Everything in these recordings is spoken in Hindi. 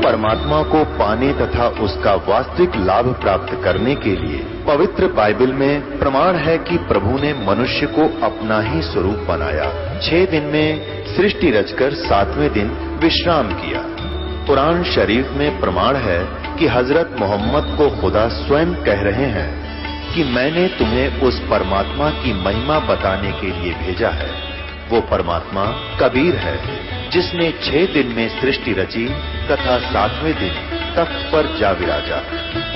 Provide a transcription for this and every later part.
परमात्मा को पाने तथा उसका वास्तविक लाभ प्राप्त करने के लिए पवित्र बाइबल में प्रमाण है कि प्रभु ने मनुष्य को अपना ही स्वरूप बनाया। 6 दिन में सृष्टि रचकर 7वें दिन विश्राम किया। कुरान शरीफ में प्रमाण है कि हजरत मोहम्मद को खुदा स्वयं कह रहे हैं कि मैंने तुम्हें उस परमात्मा की महिमा बताने के लिए भेजा है। वो परमात्मा कबीर है जिसने 6 दिन में सृष्टि रची तथा 7वें दिन तख्त पर जा विराजा।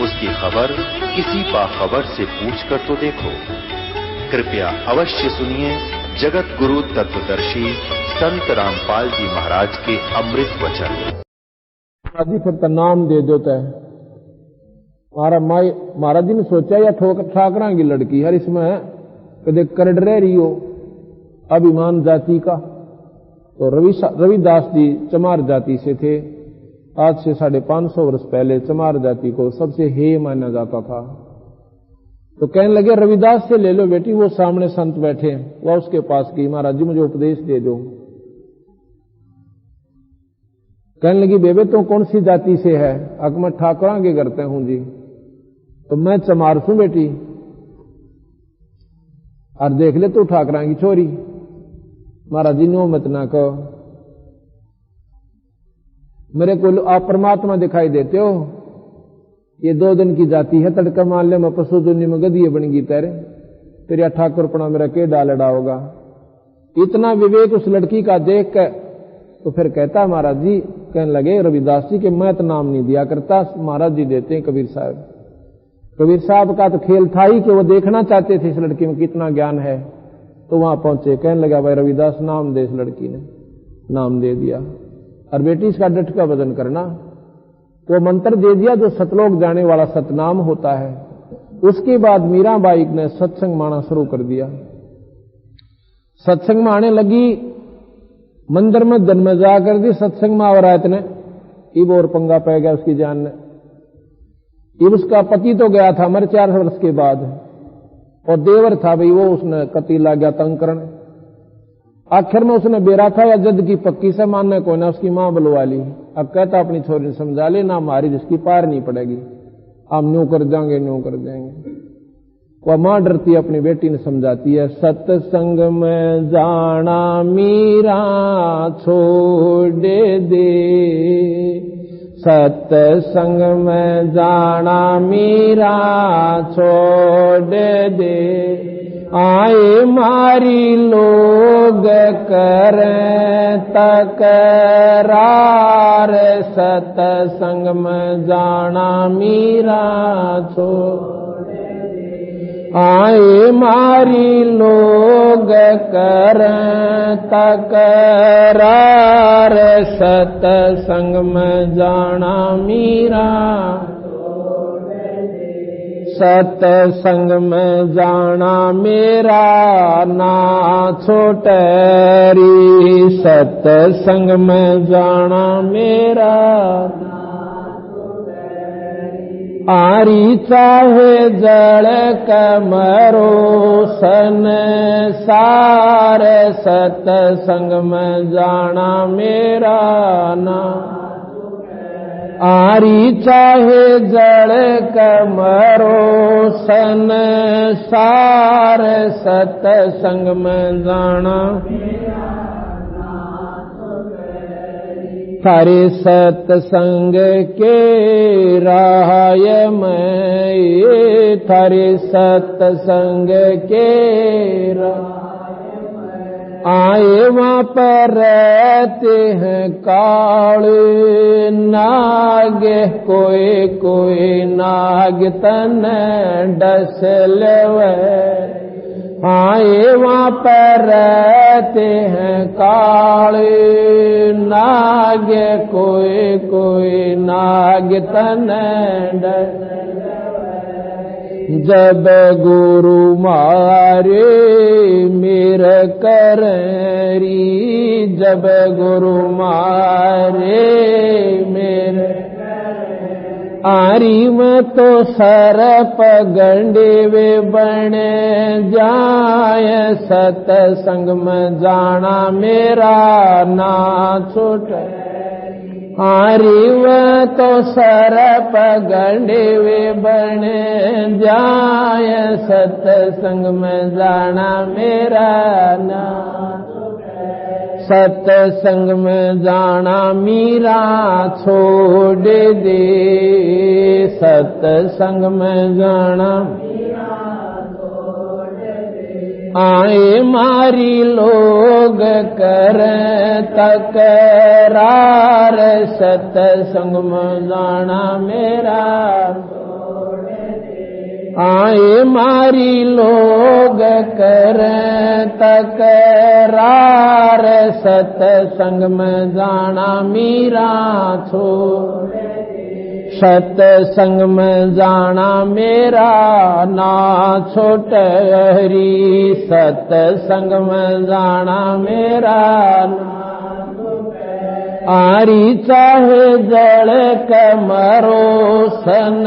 उसकी खबर किसी बाखबर से पूछकर तो देखो। कृपया अवश्य सुनिए जगत गुरु तत्वदर्शी संत रामपाल जी महाराज के अमृत वचन। आदि फिर नाम दे देता है। महाराज जी ने सोचा या ठाकरा की लड़की हर इसमें कदे करड़ रह रही हो अभिमान जाति का। तो रविदास जी चमार जाति से थे। आज से 550 वर्ष पहले चमार जाति को सबसे हेय माना जाता था। तो कहने लगे रविदास से ले लो बेटी। वो सामने संत बैठे, वह उसके पास गई, महाराज जी मुझे उपदेश दे दो। कहने लगी बेबे तो कौन सी जाति से है? अक मैं ठाकुरा के करते हूं जी। तो मैं चमार हूं बेटी। और देख ले तू ठाकरा की छोरी। महाराज जी नो मत ना कहो, मेरे को आप परमात्मा दिखाई देते हो। ये 2 दिन की जाति है, तड़का मान ले मैं पशु दुनिया में गदिये बन गई तेरे, फिर या ठाकुरपना मेरा के डालड़ा होगा। इतना विवेक उस लड़की का देख कर तो फिर कहता महाराज जी, कहने लगे रविदास जी के मैं तो नाम नहीं दिया करता, महाराज जी देते हैं कबीर साहब। कबीर साहब का तो खेल था ही कि वो देखना चाहते थे इस लड़की में कितना ज्ञान है। तो वहां पहुंचे, कहने लगा भाई रविदास नाम दे। इस लड़की ने नाम दे दिया। और बेटी इसका डट का वजन करना। वो मंत्र दे दिया जो सतलोक जाने वाला सतनाम होता है। उसके बाद मीराबाई ने सत्संग माना शुरू कर दिया। सत्संग में आने लगी, मंदिर में जन्म जाकर दी सत्संग में आवरायत ने। इब और पंगा पै गया उसकी जान ने। इब उसका पति तो गया था मर 4 वर्ष के बाद, और देवर था भाई वो उसने कति ला गया तंग करने। आखिर में उसने बेरा था या जद की पक्की से मानने को ना उसकी मां बुलवा ली। अब कहता अपनी छोरी ने समझा ले ना हमारी जिसकी पार नहीं पड़ेगी, हम न्यू कर जाएंगे न्यू कर जाएंगे। वह मां डरती अपनी बेटी ने समझाती है, सत्संग में जाना मीरा छोड़ दे, सत्संग में जाना मीरा छोड़ दे, आए मारी लोग करें तकरार, सत्संग में जाना मीरा छोड़ दे, आए मारी लोग करें तकरार, सत्संग में जाना मीरा, सत्संग में जाना मेरा ना छोटेरी, सत्संग में जाना मेरा आरी, चाहे जड़ कमरो संसार, सत्संग में जाना मेरा ना आरी, चाहे जड़ कमरो संसार, सत्संग में जाना थारे सत्संग के राय में, थारे सत्संग के आए वहां पर रहते हैं काले नाग, कोई कोई नाग तन डस लेवे, आए वहां पर रहते हैं काले नाग, कोई कोई नाग तन डस, जब गुरु मारे मेरे करी, जब गुरु मारे मेरे आरी में तो सरप गंडे वे बने जाए, सत्संग में जाना मेरा ना छूटे, हारी वह तो सरप गंडेवे बन जाय, सत्संग में जाना मेरा नाम, सत्संग में जाना मीरा छोड़ दे, सत्संग में जाना आए मारी लोग कर तकरार, सत्संग में जाना मेरा आए मारी लोग कर तकरार, सत्संग में जाना मीरा छोड़, सत्संग में जाना मेरा ना छोट हरी, सत्संग में जाना मेरा आरी चाहे जड़ कमरो सन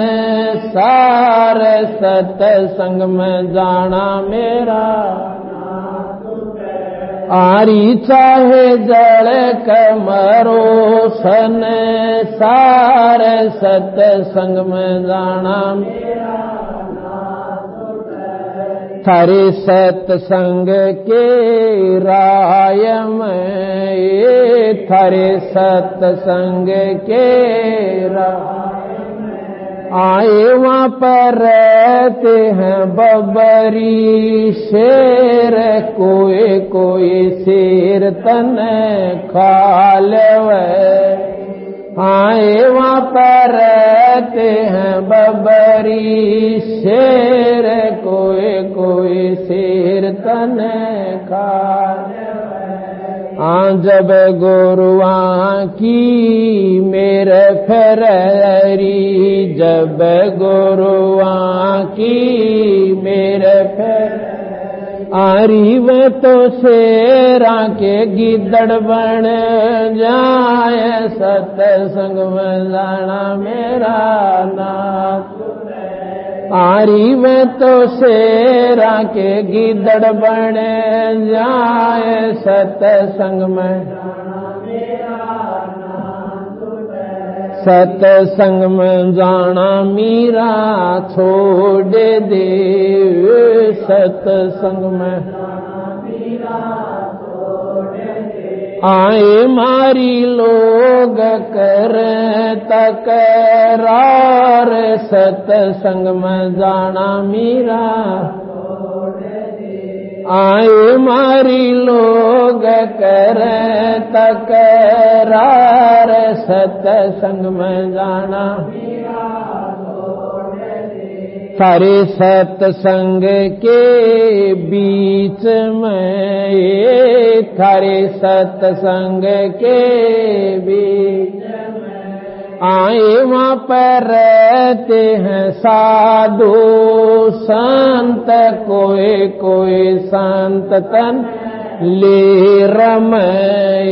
सार, सत्संग में जाना मेरा आरी चाहे जड़ कमरो सन सार, सत्संग में जाना थारे सत्संग के राय में, थारे सत्संग के राय आए वहाँ पर रहते हैं बबरी शेर, कोई कोई शेर तन खा लेवे, आए वहाँ पर रहते हैं बबरी शेर, कोई कोई शेर तन खा जब गुरुआ की मेरे फेरी, जब गुरुआ की मेरे फेरी आरी वे तो शेरा के गिद्दड़ बन जाए, सत्संग में जाना मेरा नाथ आरी में तो शेरा के गिद्दड़ बन जाए, सत्संग में सत्संग में जाना मीरा छोड़ दे, सत्संग में आए मारी लोग कर तकरार, सत्संग में जाना मीरा आए मारी लोग कर तकरार, सत्संग में जाना सारे सत्संग के बीच में, थारे सत्संग के बीच आए वहाँ पर रहते हैं साधु संत, कोई कोई संत तन ले रमय,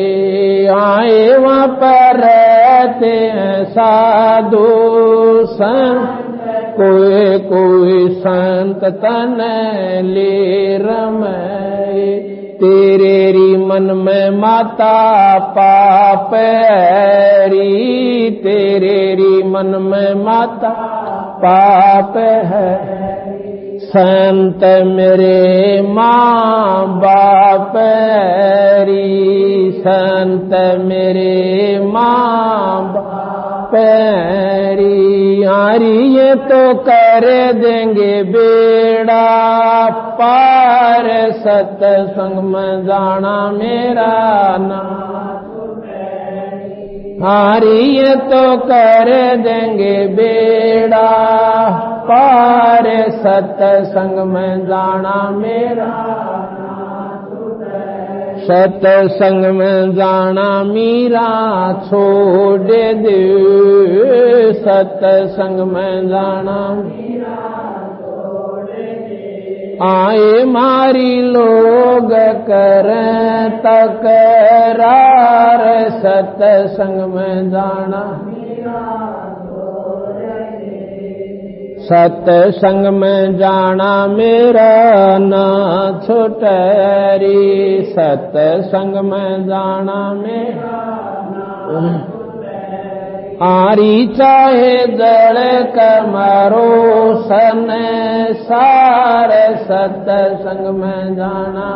आए वहाँ पर रहते हैं साधु संत, कोई कोई संत तन ले रमय, तेरे री मन में माता पाप हरी, तेरे री मन में माता पाप है, संत मेरे माँ बाप हरी, संत मेरे माँ बाप हरी, आरी ये तो कर देंगे बेड़ा पार, सत्संग में जाना मेरा नाम आरी ये तो कर देंगे बेड़ा पार, सत्संग में जाना मेरा सत्संग में जाना मीरा छोड़ दे, सत्संग में जाना आए मारी लोग कर तकरार, सत्संग में जाना सत्संग में जाना मेरा ना छोटरी, सत्संग में जाना मेरा आरी चाहे जल कमरो सन सार सत्संग में जाना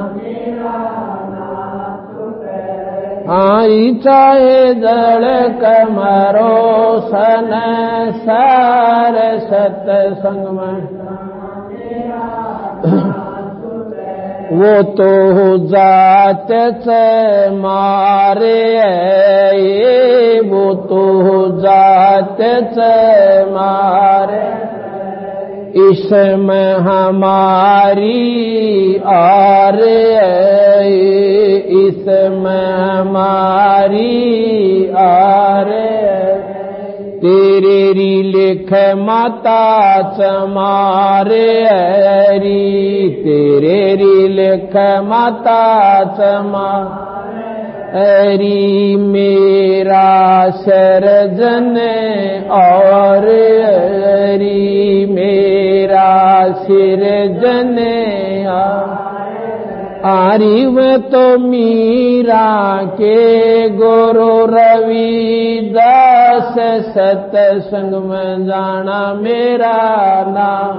आरी चाहे जल कमरो सन सार सत्संग में वो तो जात से मारे वो तो जात से मारे इसमें हमारी आर इसमें हमारी आर तेरे री लिख माता चमारे री तेरे री लिख माता चमारी मेरा सर्जन और री मेरा सिरजन आरी व तो मीरा के गुरु रविदास सत्संग में जाना मेरा नाम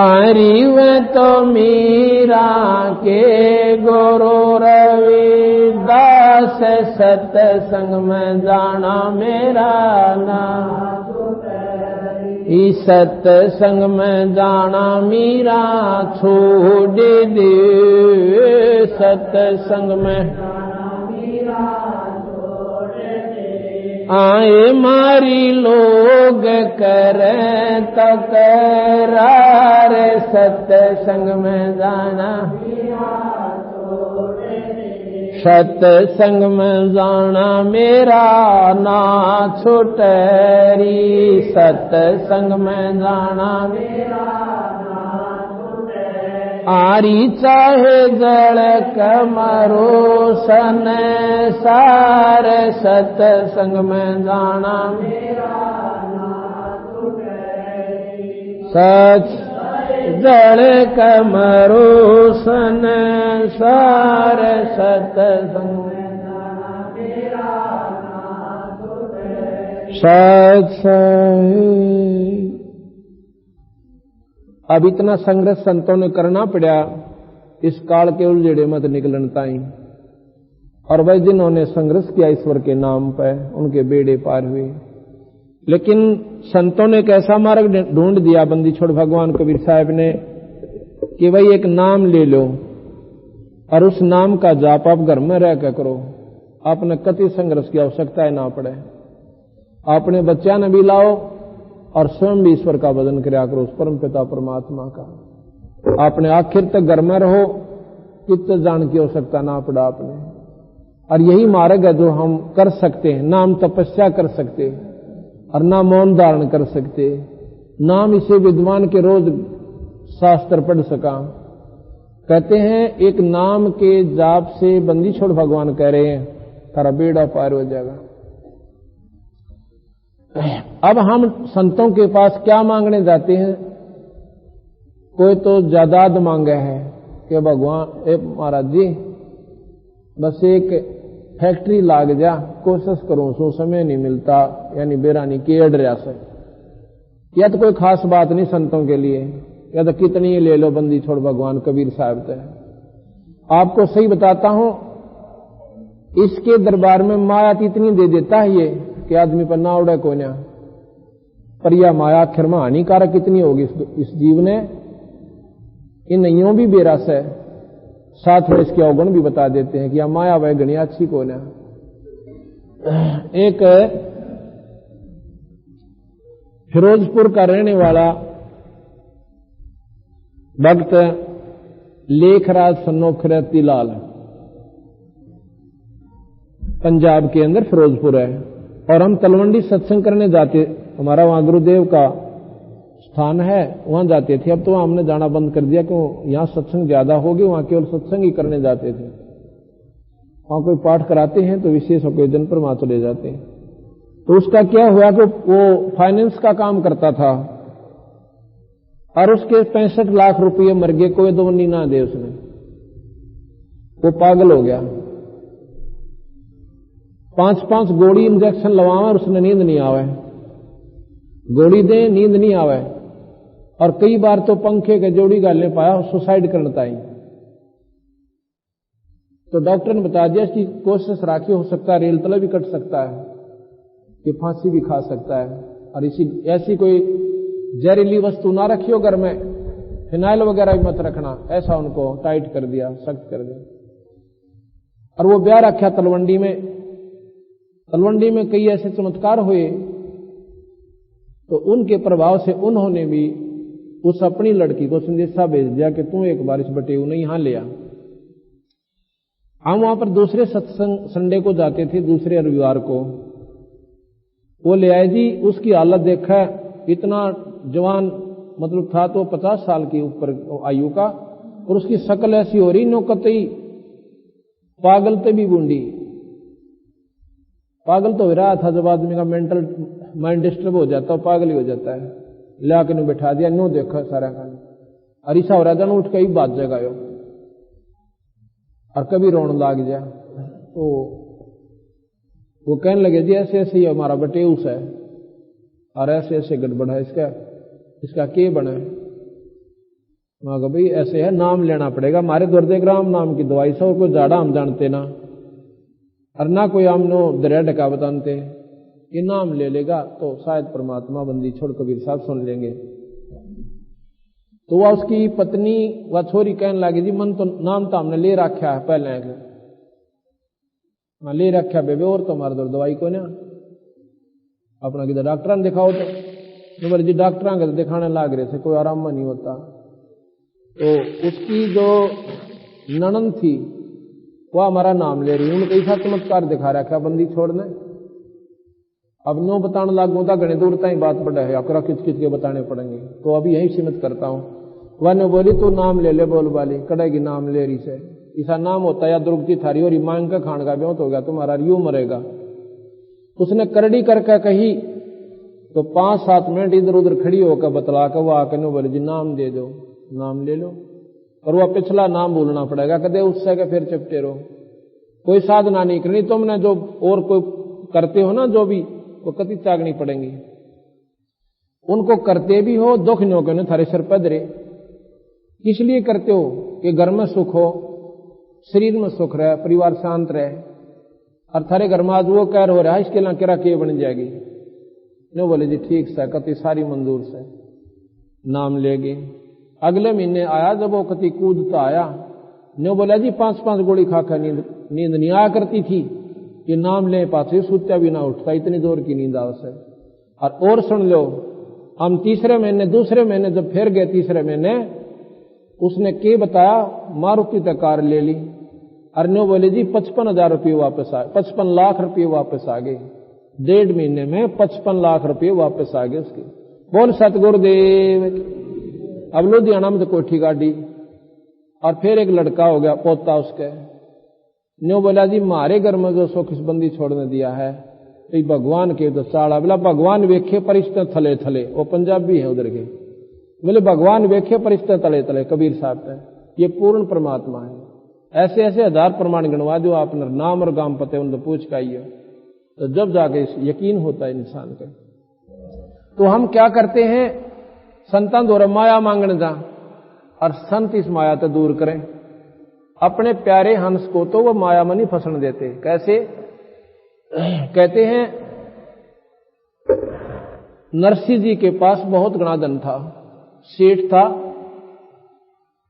आरी व तो मीरा के गुरु रविदास सत्संग में जाना मेरा नाम इस सत्संग में जाना मीरा छोड़ दे सत्संग में आए मारी लोग करें तकरार सत्संग में जाना सत्संग में जाना मेरा ना छुटरी सत्संग में जाना मेरा आरी चाहे जल कमरो सन सार सत्संग में जाना मेरा सच जल कमरो सन सार सत्संग सत्संग। अब इतना संघर्ष संतों ने करना पड़ा इस काल के उलझड़े मत निकलन ताई और वह जिन्होंने संघर्ष किया ईश्वर के नाम पर उनके बेड़े पार हुए। लेकिन संतों ने एक ऐसा मार्ग ढूंढ दिया बंदी छोड़ भगवान कबीर साहब ने कि भाई एक नाम ले लो और उस नाम का जाप आप घर में रह कर करो। आपने कति संघर्ष की आवश्यकता है ना पड़े। अपने बच्चा ने भी लाओ और स्वयं भी ईश्वर का भजन किया करो, उस परम पिता परमात्मा का। आपने आखिर तक घर में रहो, चित्त जान की आवश्यकता ना पड़ा आपने। और यही मार्ग है जो हम कर सकते हैं। नाम तपस्या कर सकते और ना मौन धारण कर सकते, नाम इसे विद्वान के रोज शास्त्र पढ़ सका। कहते हैं एक नाम के जाप से बंदी छोड़ भगवान कह रहे हैं तारा बेड़ा पार हो जाएगा। अब हम संतों के पास क्या मांगने जाते हैं? कोई तो जायदाद मांगे है कि भगवान महाराज जी बस एक फैक्ट्री लाग जा, कोशिश करूं सो समय नहीं मिलता, यानी बेरानी की अडरिया से। यह तो कोई खास बात नहीं संतों के लिए, या तो कितनी ले लो बंदी छोड़ भगवान कबीर साहब से। आपको सही बताता हूं, इसके दरबार में माया इतनी दे देता है ये कि आदमी पर ना उड़े कोई ना। पर यह माया आखिर में हानिकारक कितनी होगी इस जीव ने, इन नैयों भी बेरस है। साथ में इसके अवगुण भी बता देते हैं कि यह माया वह गणी अच्छी को ना। एक फिरोजपुर का रहने वाला भक्त लेखराज सन्नोखरती लाल पंजाब के अंदर फिरोजपुर है, और हम तलवंडी सत्संग करने जाते, हमारा वहां गुरुदेव का स्थान है, वहां जाते थे। अब तो वहां हमने जाना बंद कर दिया क्यों, यहां सत्संग ज्यादा हो गए, वहां केवल सत्संग ही करने जाते थे। वहां कोई पाठ कराते हैं तो विशेष ओकेजन पर वहां चले जाते हैं। तो उसका क्या हुआ कि वो फाइनेंस का काम करता था और उसके 65 लाख रुपये मर गए, कोई दवनी ना दे उसने। वो पागल हो गया। 5-5 गोली इंजेक्शन लवावे और उसने नींद नहीं आवे, गोली दे नींद नहीं आवे, और कई बार तो पंखे के जोड़ी गालने पाया सुसाइड करता ही। तो डॉक्टर ने बता दिया इसकी कोशिश राखी, हो सकता है रेल तले भी कट सकता है, कि फांसी भी खा सकता है, और ऐसी कोई जहरीली वस्तु ना रखियो घर में, फिनाइल वगैरह भी मत रखना, ऐसा उनको टाइट कर दिया, सख्त कर दिया। और वो ब्याह रखा तलवंडी में। तलवंडी में कई ऐसे चमत्कार हुए, तो उनके प्रभाव से उन्होंने भी उस अपनी लड़की को संदेशा भेज दिया कि तू एक बार इस बटेऊ ने यहां ले आ। हम वहां पर दूसरे सत्संग संडे को जाते थे, दूसरे रविवार को। वो ले आए जी, उसकी हालत देखा, इतना जवान मतलब था तो 50 साल के ऊपर आयु का, और उसकी शक्ल ऐसी हो रही नौकतई पागल ते भी बूंदी। पागल तो हो रहा था, जब आदमी का मेंटल माइंड डिस्टर्ब हो जाता है पागल ही हो जाता है। लाके ने बैठा दिया, नो देखा सारा खाना, अरिसा हो रहा था, उठ के ही बात जगायो, और कभी रोने लाग जाए। तो वो कहने लगे जी ऐसे ऐसे ही हमारा बटेऊस है, और ऐसे ऐसे गड़बड़ है, इसका के बना है। मैं कहा भाई ऐसे है, नाम लेना पड़ेगा, हमारे दुर्देग्राम नाम की दवाई से, और कोई जाड़ा हम जानते ना, और ना कोई हमनो दरिया ढका बताते, ये नाम ले लेगा तो शायद परमात्मा बंदी छोड़ कबीर साहब सुन लेंगे। तो वह उसकी पत्नी व छोरी कहने लगी जी मन तो नाम तो हमने ले रखा है पहले, मैं ले रखा बेबे, और तुम्हारे दर्द दवाई को ना अपना किधर डॉक्टर ने दिखाओ, तो बोले जी डॉक्टर के दिखाने लाग रहे थे, कोई आराम में नहीं होता। तो उसकी जो ननद थी वह हमारा नाम ले रही, उन्होंने कैसा चमत्कार दिखा रखा बंदी छोड़ने। अब नो बताने लागू था, घने दूर तक बात बढ़ा है, अकरा किच किच के बताने पड़ेंगे, तो अभी यही सीमित करता हूं। वह ने बोली तू नाम ले ले, बोल वाली कड़ेगी नाम ले रही से, ऐसा नाम होता है या दुर्गति थारी और मांग का खान का ब्योत हो गया, तुम्हारा यूं मरेगा। उसने करड़ी करके कही, तो 5-7 मिनट इधर उधर खड़ी होकर बतला कर वो आकर बोले जी नाम दे दो, नाम ले लो, और वह पिछला नाम भूलना पड़ेगा, कदे उससे के फिर चिपटे रहो, कोई साधना नहीं करनी तुमने, जो और कोई करते हो ना जो भी, वो कति त्यागनी पड़ेंगी। उनको करते भी हो, दुख नहीं हो थारे सिर पदरे, किस लिए करते हो कि घर में सुख हो, शरीर में सुख रहे, परिवार शांत रहे, और थारे घर में आज वो कह हो रहा है इसके लिए किरा के बन जाएगी। नो बोले जी ठीक से, कति सारी मंजूर से नाम लेगी। अगले महीने आया, जब वो कति कूदता आया, नो बोला जी 5-5 गोली खाकर नींद नहीं आया करती थी, कि नाम ले पाते सुत्या भी ना उठता, इतनी जोर की नींद आओ से। और सुन लो, हम तीसरे महीने दूसरे महीने जब फिर गए, तीसरे महीने उसने के बताया मारुति तक कार ले ली, और नो बोले जी 55,000 रुपये वापस आ, 55 लाख रुपये वापस आ गए, 1.5 महीने में 55 लाख रुपये वापस आ गए उसके। बोल सतगुरुदेव। अब लुधियाना में तो कोठी गाड़ी, और फिर एक लड़का हो गया पोता उसके। न्यू बोला जी मारे घर में जो सो किसबंदी छोड़ने दिया है, तो भगवान के तो चाड़ा, बोला भगवान वेखे परिश्ते थले थले, वो पंजाबी है उधर के, बोले भगवान वेखे परिश्ते तले तले, कबीर साहब पे ये पूर्ण परमात्मा है। ऐसे ऐसे 1000 प्रमाण गणवा दो आपने, नाम और गांव पते उनसे पूछ के आइए, तो जब जाके यकीन होता है इंसान का। तो हम क्या करते हैं, संतान द्वारा माया मांगने जा, और संत इस माया तो दूर करें। अपने प्यारे हंस को तो वो माया में नहीं फंसने देते। कैसे? कहते हैं नरसिंह जी के पास बहुत घना धन था, सेठ था,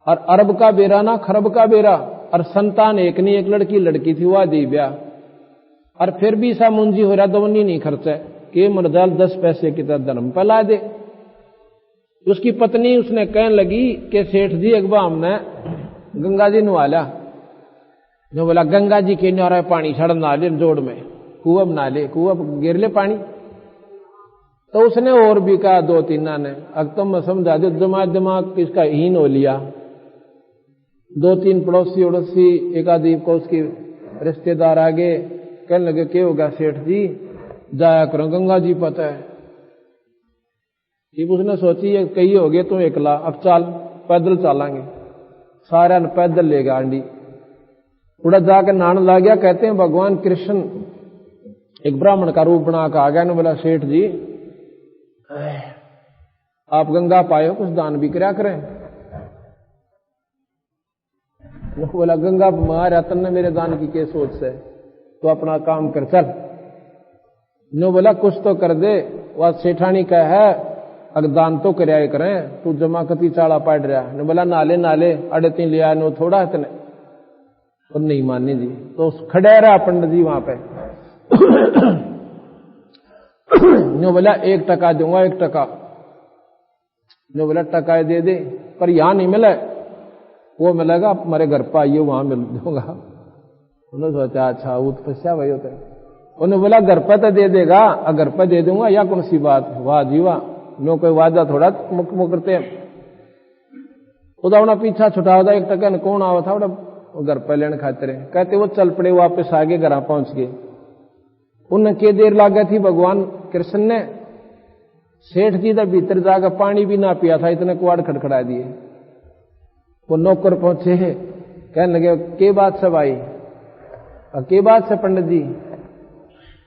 और अरब का बेरा ना खरब का बेरा, और संतान एक नहीं, एक लड़की थी, वह दी ब्याह, और फिर भी सा मुंजी हो रहा, दवनी नहीं खर्चा के मरदाल 10 पैसे की तरह धर्म फैला दे। उसकी पत्नी उसने कहने लगी कि सेठ जी एक बार हमने गंगा जी नवाला, जो बोला गंगा जी के न्यारा पानी छड़ नाले जोड़ में कुआ बना ले, कुआ गिर ले पानी। तो उसने और भी कहा 2-3 ने, अब तुम मैं समझा दो, दिमाग किसका हीन हो लिया। 2-3 पड़ोसी उड़ोसी एक आदि को उसकी रिश्तेदार आगे कहने लगे क्या होगा सेठ जी, जाया करो गंगा जी पता है। ठीक उसने सोची ये कही हो गए तुम एकला, अब चाल पैदल चलांगे, सारा ने पैदल ले गया आंडी, उड़ा जाकर नहाने लग गया। कहते हैं भगवान कृष्ण एक ब्राह्मण का रूप बना कर आ गया। ने बोला सेठ जी आप गंगा पाए कुछ दान भी करया करें। बोला गंगा मारा तन्ने मेरे दान की क्या सोच से, तो अपना काम कर चल। नो बोला कुछ तो कर दे। वह सेठानी का है अगर दान तो करया करें, तू जमा कती चाड़ा पड़ रहा। ने बोला नाले नाले अड़े तीन लिया नो थोड़ा इतने, तो नहीं मानी जी। तो खड़े रहा पंडित जी वहां पे। नो बोला 1 टका दूंगा 1 टका। नो बोला टका दे दे पर यहां नहीं मिले, वो मिलेगा हमारे घर पर आइए वहां मिल दूंगा। उन्होंने सोचा अच्छा वो तो फंसा भाई होता है। उन्होंने बोला घर पर तो दे देगा, घर पर दे दूंगा या कौन सी बात। वाह जी वाह, नो कोई वादा थोड़ा मुख करते उदा पीछा छुटा होता 1 टका कौन आवा था घर पर लेने खातिर। कहते वो चल पड़े वापस आगे घर पहुंच गए। उन्हें के देर लाग गई थी भगवान कृष्ण ने सेठ जी का भीतर जाकर पानी भी ना पिया था, इतने कुआड़ खड़खड़ा दिए। वो नौकर पहुंचे कहने लगे के बात से भाई, के बात से पंडित जी।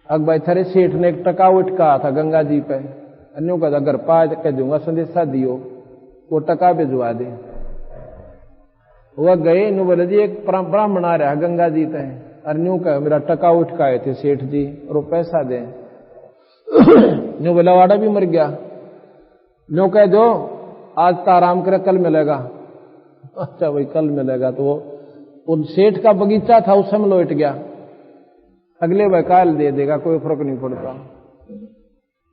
अब भाई थारे सेठ ने 1 टका उठ कहा था गंगा जी पे, अन्यों का घर पा कह दूंगा संदेशा दियो वो टका भिजवा दे। वह गए नु बोले जी एक ब्राह्मण आ रहा है गंगा जी पे, अन्यों का मेरा टका उठ का आए थे सेठ जी और वो पैसा दे। न्यू बोला वाड़ा भी मर गया। न्यू कह दो आज तो आराम करे कल मिलेगा। अच्छा भाई कल मिलेगा। तो वो उन सेठ का बगीचा था उस समय लौट गया, अगले भाई काल दे देगा कोई फर्क नहीं पड़ता।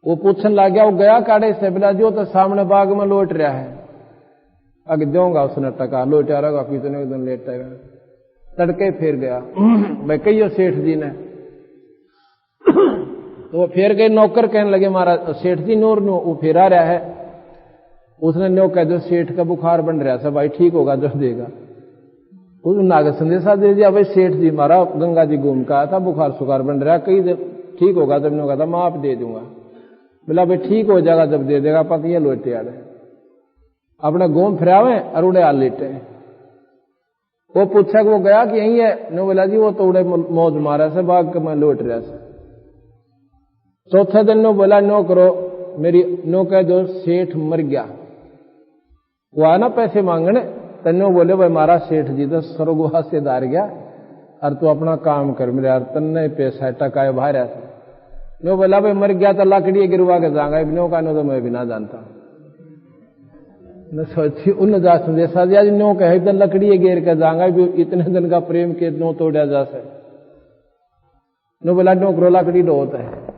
वो पूछने लग गया वो गया काड़े से, बोला जो तो सामने बाग में लौट रहा है, अगर दूंगा उसने टका लौटा रहेगा कितने दिन लेटेगा। तड़के फिर गया भाई कहियो सेठ जी ने। तो वो फिर गए नौकर कहने लगे मारा सेठ जी नूर नो वो फिर आ रहा है। उसने नो कह दो सेठ का बुखार बन रहा था भाई ठीक होगा जो देगा। उसने आगे संदेशा दे दिया भाई सेठ जी मारा गंगा जी घूम का आया था बुखार सुखार बन रहा कई दिन ठीक होगा। जब ने कहा था मैं आप दे दूंगा। बोला भाई ठीक हो जाएगा जब दे देगा पति ये लोटे आ रहे अपने घूम फिरावे और उड़े आ लेटे। वो पूछा कि वो गया कि यही है। नो बोला जी वो तो उड़े मौज मारा से बाग में लौट रहा से। चौथे दिन नो बोला नो करो मेरी नो कह दो सेठ मर गया। वो आना पैसे मांगने तन्नो बोले भाई मारा सेठ जी तो स्वर्गवास से दार गया और तू अपना काम कर मेरे यार तन्ने पैसा टका बाहर ऐसा। नो बोला भाई मर गया तो लकड़ी गिरवा के जाऊंगा नो का नो तो मैं भी ना जानता। न सोची उन जा संदेशा दिया जी नो कहे तो लकड़ी गिर के जाऊंगा इतने दिन का प्रेम के नो तोड़ा जा से। नो बोला नो करो लकड़ी लो होता है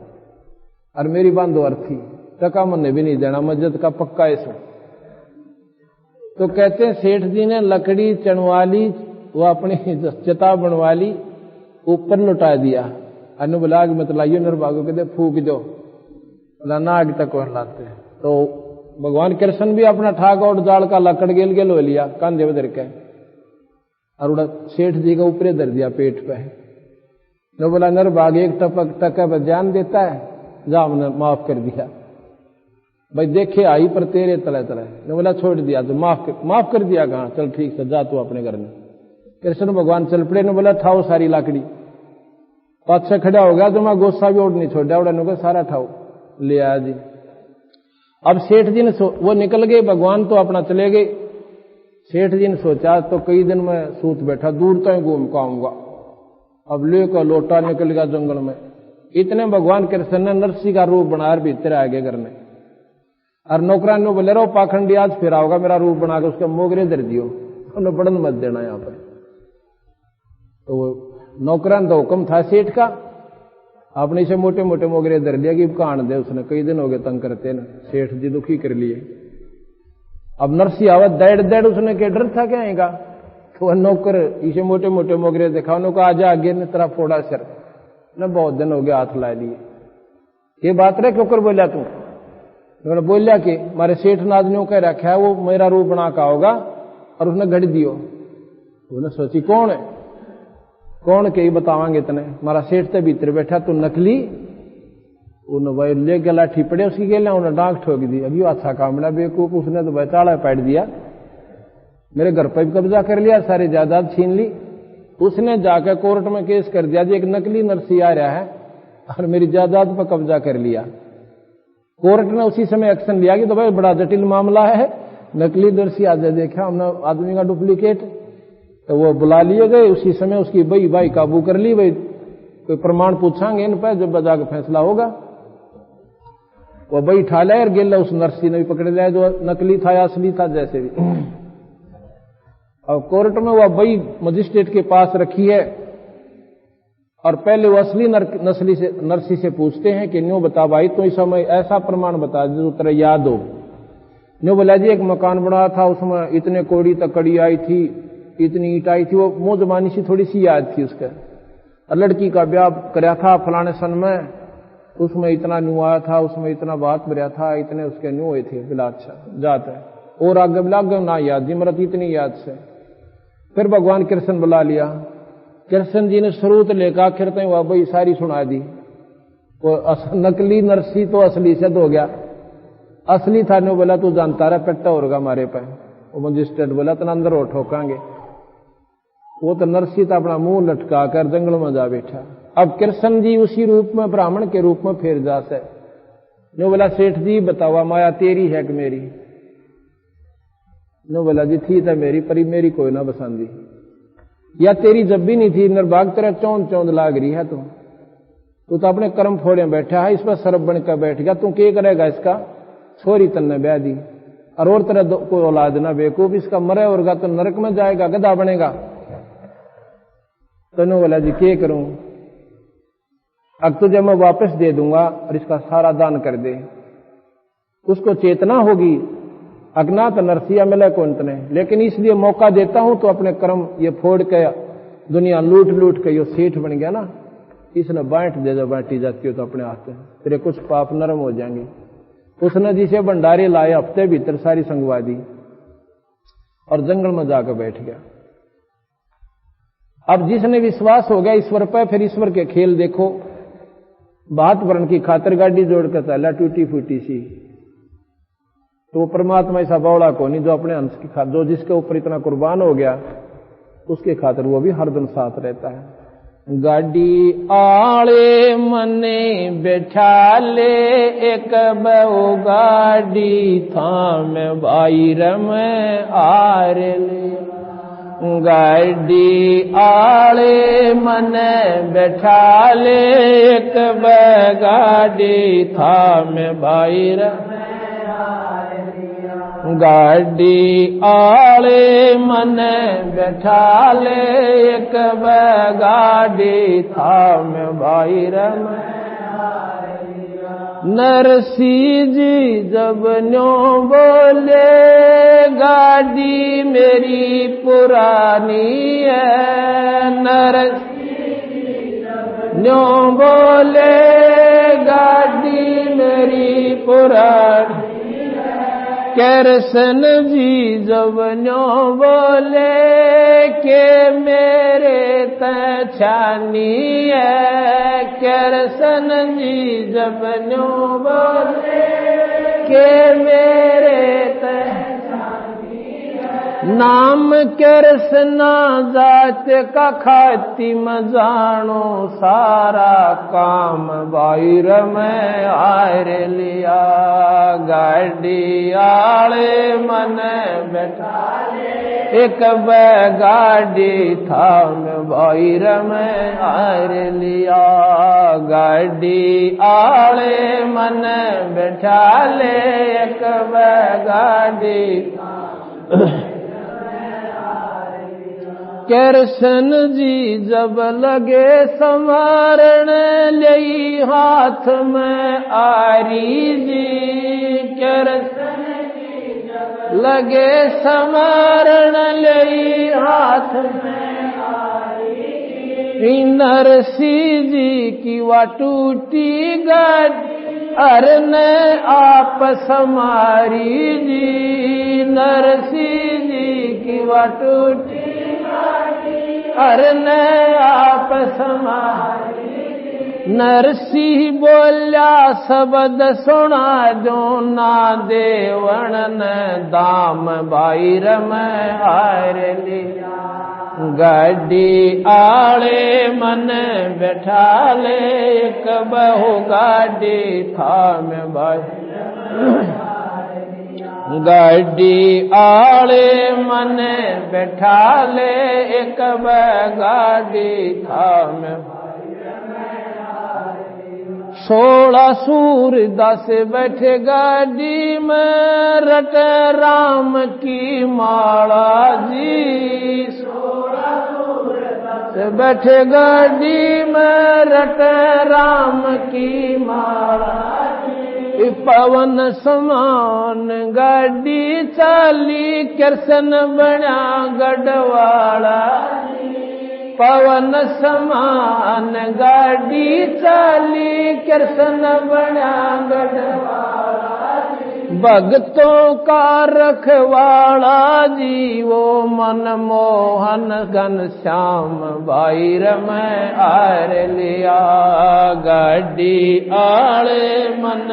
और मेरी बांधो अर्थी टका मन भी नहीं देना मस्जिद का पक्का ऐसा। तो कहते हैं सेठ जी ने लकड़ी चढ़वा ली वो अपनी चिता बनवा ली ऊपर लुटा दिया। अनु बुला के मतलब लाइयो नरबागो कहते फूक दो लाना आग तक और लाते। तो भगवान कृष्ण भी अपना ठाक और जाल का लकड़ गेल गेल हो लिया कांधे में धर के और उड़ा सेठ जी का ऊपरे धर दिया पेट पे। न बोला नरबाग 1 टका पर जान देता है जा हमने माफ कर दिया भाई देखे आई पर तेरे तले तले। ने बोला छोड़ दिया तो माफ कर दिया कहा चल ठीक से जा तू अपने घर में। कृष्ण भगवान चल पड़े। ने बोला ठाओ सारी लाकड़ी पाँच से खड़ा हो गया तो मैं गोस्सा भी उड़ नहीं छोड़ा उड़ा ने सारा ठाओ ले आया जी। अब सेठ जी ने वो निकल गए भगवान तो अपना चले गए। सेठ जी ने सोचा तो कई दिन में सूत बैठा दूर तो ही घूम का आऊंगा। अब ले का लोटा निकल गया जंगल में। इतने भगवान कृष्ण ने नरसिंह का रूप बनाया भीतर आगे करने और नौकरान ने बोले रहो पाखंडी आज फिर आओगा मेरा रूप बना के उसके मोगरे दर दियो उन्हें बड़न मत देना यहाँ पर। तो नौकरान तो हुक्म था सेठ का अपने से मोटे मोटे मोगरे दर दिया कि कान दे। उसने कई दिन हो गए तंग करते न सेठ जी दुखी कर लिए। अब नरसिंह आवत दौड़ दौड़ उसने के डर था क्या आएगा। तो वह नौकर इसे मोटे मोटे मोगरे देखा उन्होंने कहा आजा आगे ने तेरा फोड़ा सर न बहुत दिन हो गया हाथ ला लिए। ये बात रहे क्यों कर बोलिया तू। मैंने बोलिया कि मारे सेठ नादनियों कह रखा है वो मेरा रूप बना का होगा और उसने घड़ दियो। उन्हें सोची कौन है कौन के ही बतावांगे इतने मारा सेठ तो भीतर बैठा तू नकली। उन्हें भाई ले गया लाठी पड़े उसकी गेल उन्हें डांक ठोक दी। अभी अच्छा काम ना बेवकूफ उसने तो भाई ताला पैट दिया मेरे घर पर भी कब्जा कर लिया सारी जायदाद छीन ली। उसने जाकर कोर्ट में केस कर दिया जी एक नकली नरसिंह आ रहा है और मेरी जायदाद पर कब्जा कर लिया। कोर्ट ने उसी समय एक्शन लिया कि तो भाई बड़ा जटिल मामला है, नकली नरसी आज देखा हमने आदमी का डुप्लीकेट, तो वो बुला लिए गए। उसी समय उसकी भाई काबू कर ली। भाई कोई प्रमाण पूछांगे इन पर, जब बजा के फैसला होगा। वो भाई ठा लिया और गेला उस नरसी ने भी पकड़ लिया जो नकली था या असली था जैसे भी। और कोर्ट में वह भाई मजिस्ट्रेट के पास रखी है और पहले वो असली नरसी से पूछते हैं कि न्यू बता भाई तो इस समय ऐसा प्रमाण बता जो तेरे याद हो। न्यू बोला जी एक मकान बना था, उसमें इतने कोड़ी तक कड़ी आई थी, इतनी ईट आई थी। वो मुंह जमानी सी थोड़ी सी याद थी उसका। लड़की का ब्याह कराया था फलाने सन में, उसमें इतना न्यू आया था, उसमें इतना बात बढ़िया था, इतने उसके न्यू हुए थे। बिला अच्छा जाता है और आगे बिला ना याद जी मरत इतनी याद से। फिर भगवान कृष्ण बुला लिया। कृष्ण जी ने शुरू से लेकर आखिर तक वह भाई सारी सुना दी। वो नकली नरसी तो असली से हो गया। असली था ने बोला तू जानता रहा पेट्टा होगा हमारे पे। वो मजिस्ट्रेट बोला तना अंदर हो ठोकांगे। वो तो नरसी था अपना मुंह लटका कर जंगल में जा बैठा। अब कृष्ण जी उसी रूप में ब्राह्मण के रूप में फिर जा से नो बोला सेठ जी बतावा माया तेरी है कि मेरी? नो बोला जी थी तो मेरी परी मेरी कोई ना बसांदी। या तेरी जब भी नहीं थी निर्भाग तेरा चौंध चौंध लाग रही है। तू तो अपने कर्म फोड़े बैठा है, इस पर सरब बन कर बैठ गया। तू क्या करेगा इसका? छोरी तन्ने ब्याह दी और तरह कोई औलाद ना बेकूफ, इसका मरे होगा तो नरक में जाएगा, गधा बनेगा। तो नो बोला जी क्या करूं? अब तुझे मैं वापस दे दूंगा और इसका सारा दान कर दे। उसको चेतना होगी अज्ञात नरसिया मिले कौन तने, लेकिन इसलिए मौका देता हूं तो अपने कर्म ये फोड़ के दुनिया लूट लूट के यो सेठ बन गया ना, इसने बांट दे जो बांटी जाती हो तो अपने हाथ में तेरे कुछ पाप नरम हो जाएंगे। उसने जिसे भंडारे लाए हफ्ते भीतर सारी संगवा दी और जंगल में जाकर बैठ गया। अब जिसने विश्वास हो गया ईश्वर पर, फिर ईश्वर के खेल देखो। बात वर्ण की खातिर गाड़ी जोड़कर चला टूटी फूटी सी, तो वो परमात्मा ऐसा बौड़ा को नहीं जो अपने अंश की खातिर, जो जिसके ऊपर इतना कुर्बान हो गया उसके खातिर वो भी हरदम साथ रहता है। गाड़ी आले मने बैठा ले एक बहु गाड़ी थाम बाईर में आर ले। गाड़ी आले मने बैठा ले एक गाड़ी थाम बाईर। गाड़ी आले मने बैठा ले एक गाड़ी थाम बाईर में। नरसी जी जब न्यो बोले गाड़ी मेरी पुरानी है। नरसी जी न्यो बोले गाड़ी मेरी पुरानी। कृष्ण जी जब न्यो बोले के मेरे तछानी है। कृष्ण जी जब न्यो बोले के मेरे तछानी है। नाम कृष्ण जात का खातिम जानो सारा काम बाईर में आर लिया। गाड़ी आले मने बैठा एक गाड़ी थाम बाईर में आर लिया। गाड़ी आले मने बैठा ले एक गाड़ी। कृष्ण जी जब लगे संवारण ले हाथ में आरी जी। कृष्ण जी जब लगे संवारण ले हाथ में आरी जी। नरसी जी की वा टूटी गाड़ी अरने आप समारी जी। नरसी जी की वा टूटी अरने आप समारी। नरसी बोल्या शब्द सुना जो ना देवण ने दाम बाईर में आर लिया। गाड़ी आले मन बैठा ले, एक बहु गाड़ी था में भाई। गाड़ी आले मन बैठा ले, एक बहु गाड़ी था में। 16 सूरदास बैठे गाड़ी में, रट राम की माला जी। 16 सूरदास बैठे गाड़ी में, रट राम की माला जी। पवन समान गाड़ी चाली, कृष्ण बना गढ़वाला। पवन समान गाड़ी चाली, कृष्ण बना गढ़वाला। भक्तों का रखवाला जी, वो मनमोहन घनश्याम भाई में आर लिया। गाड़ी आले मन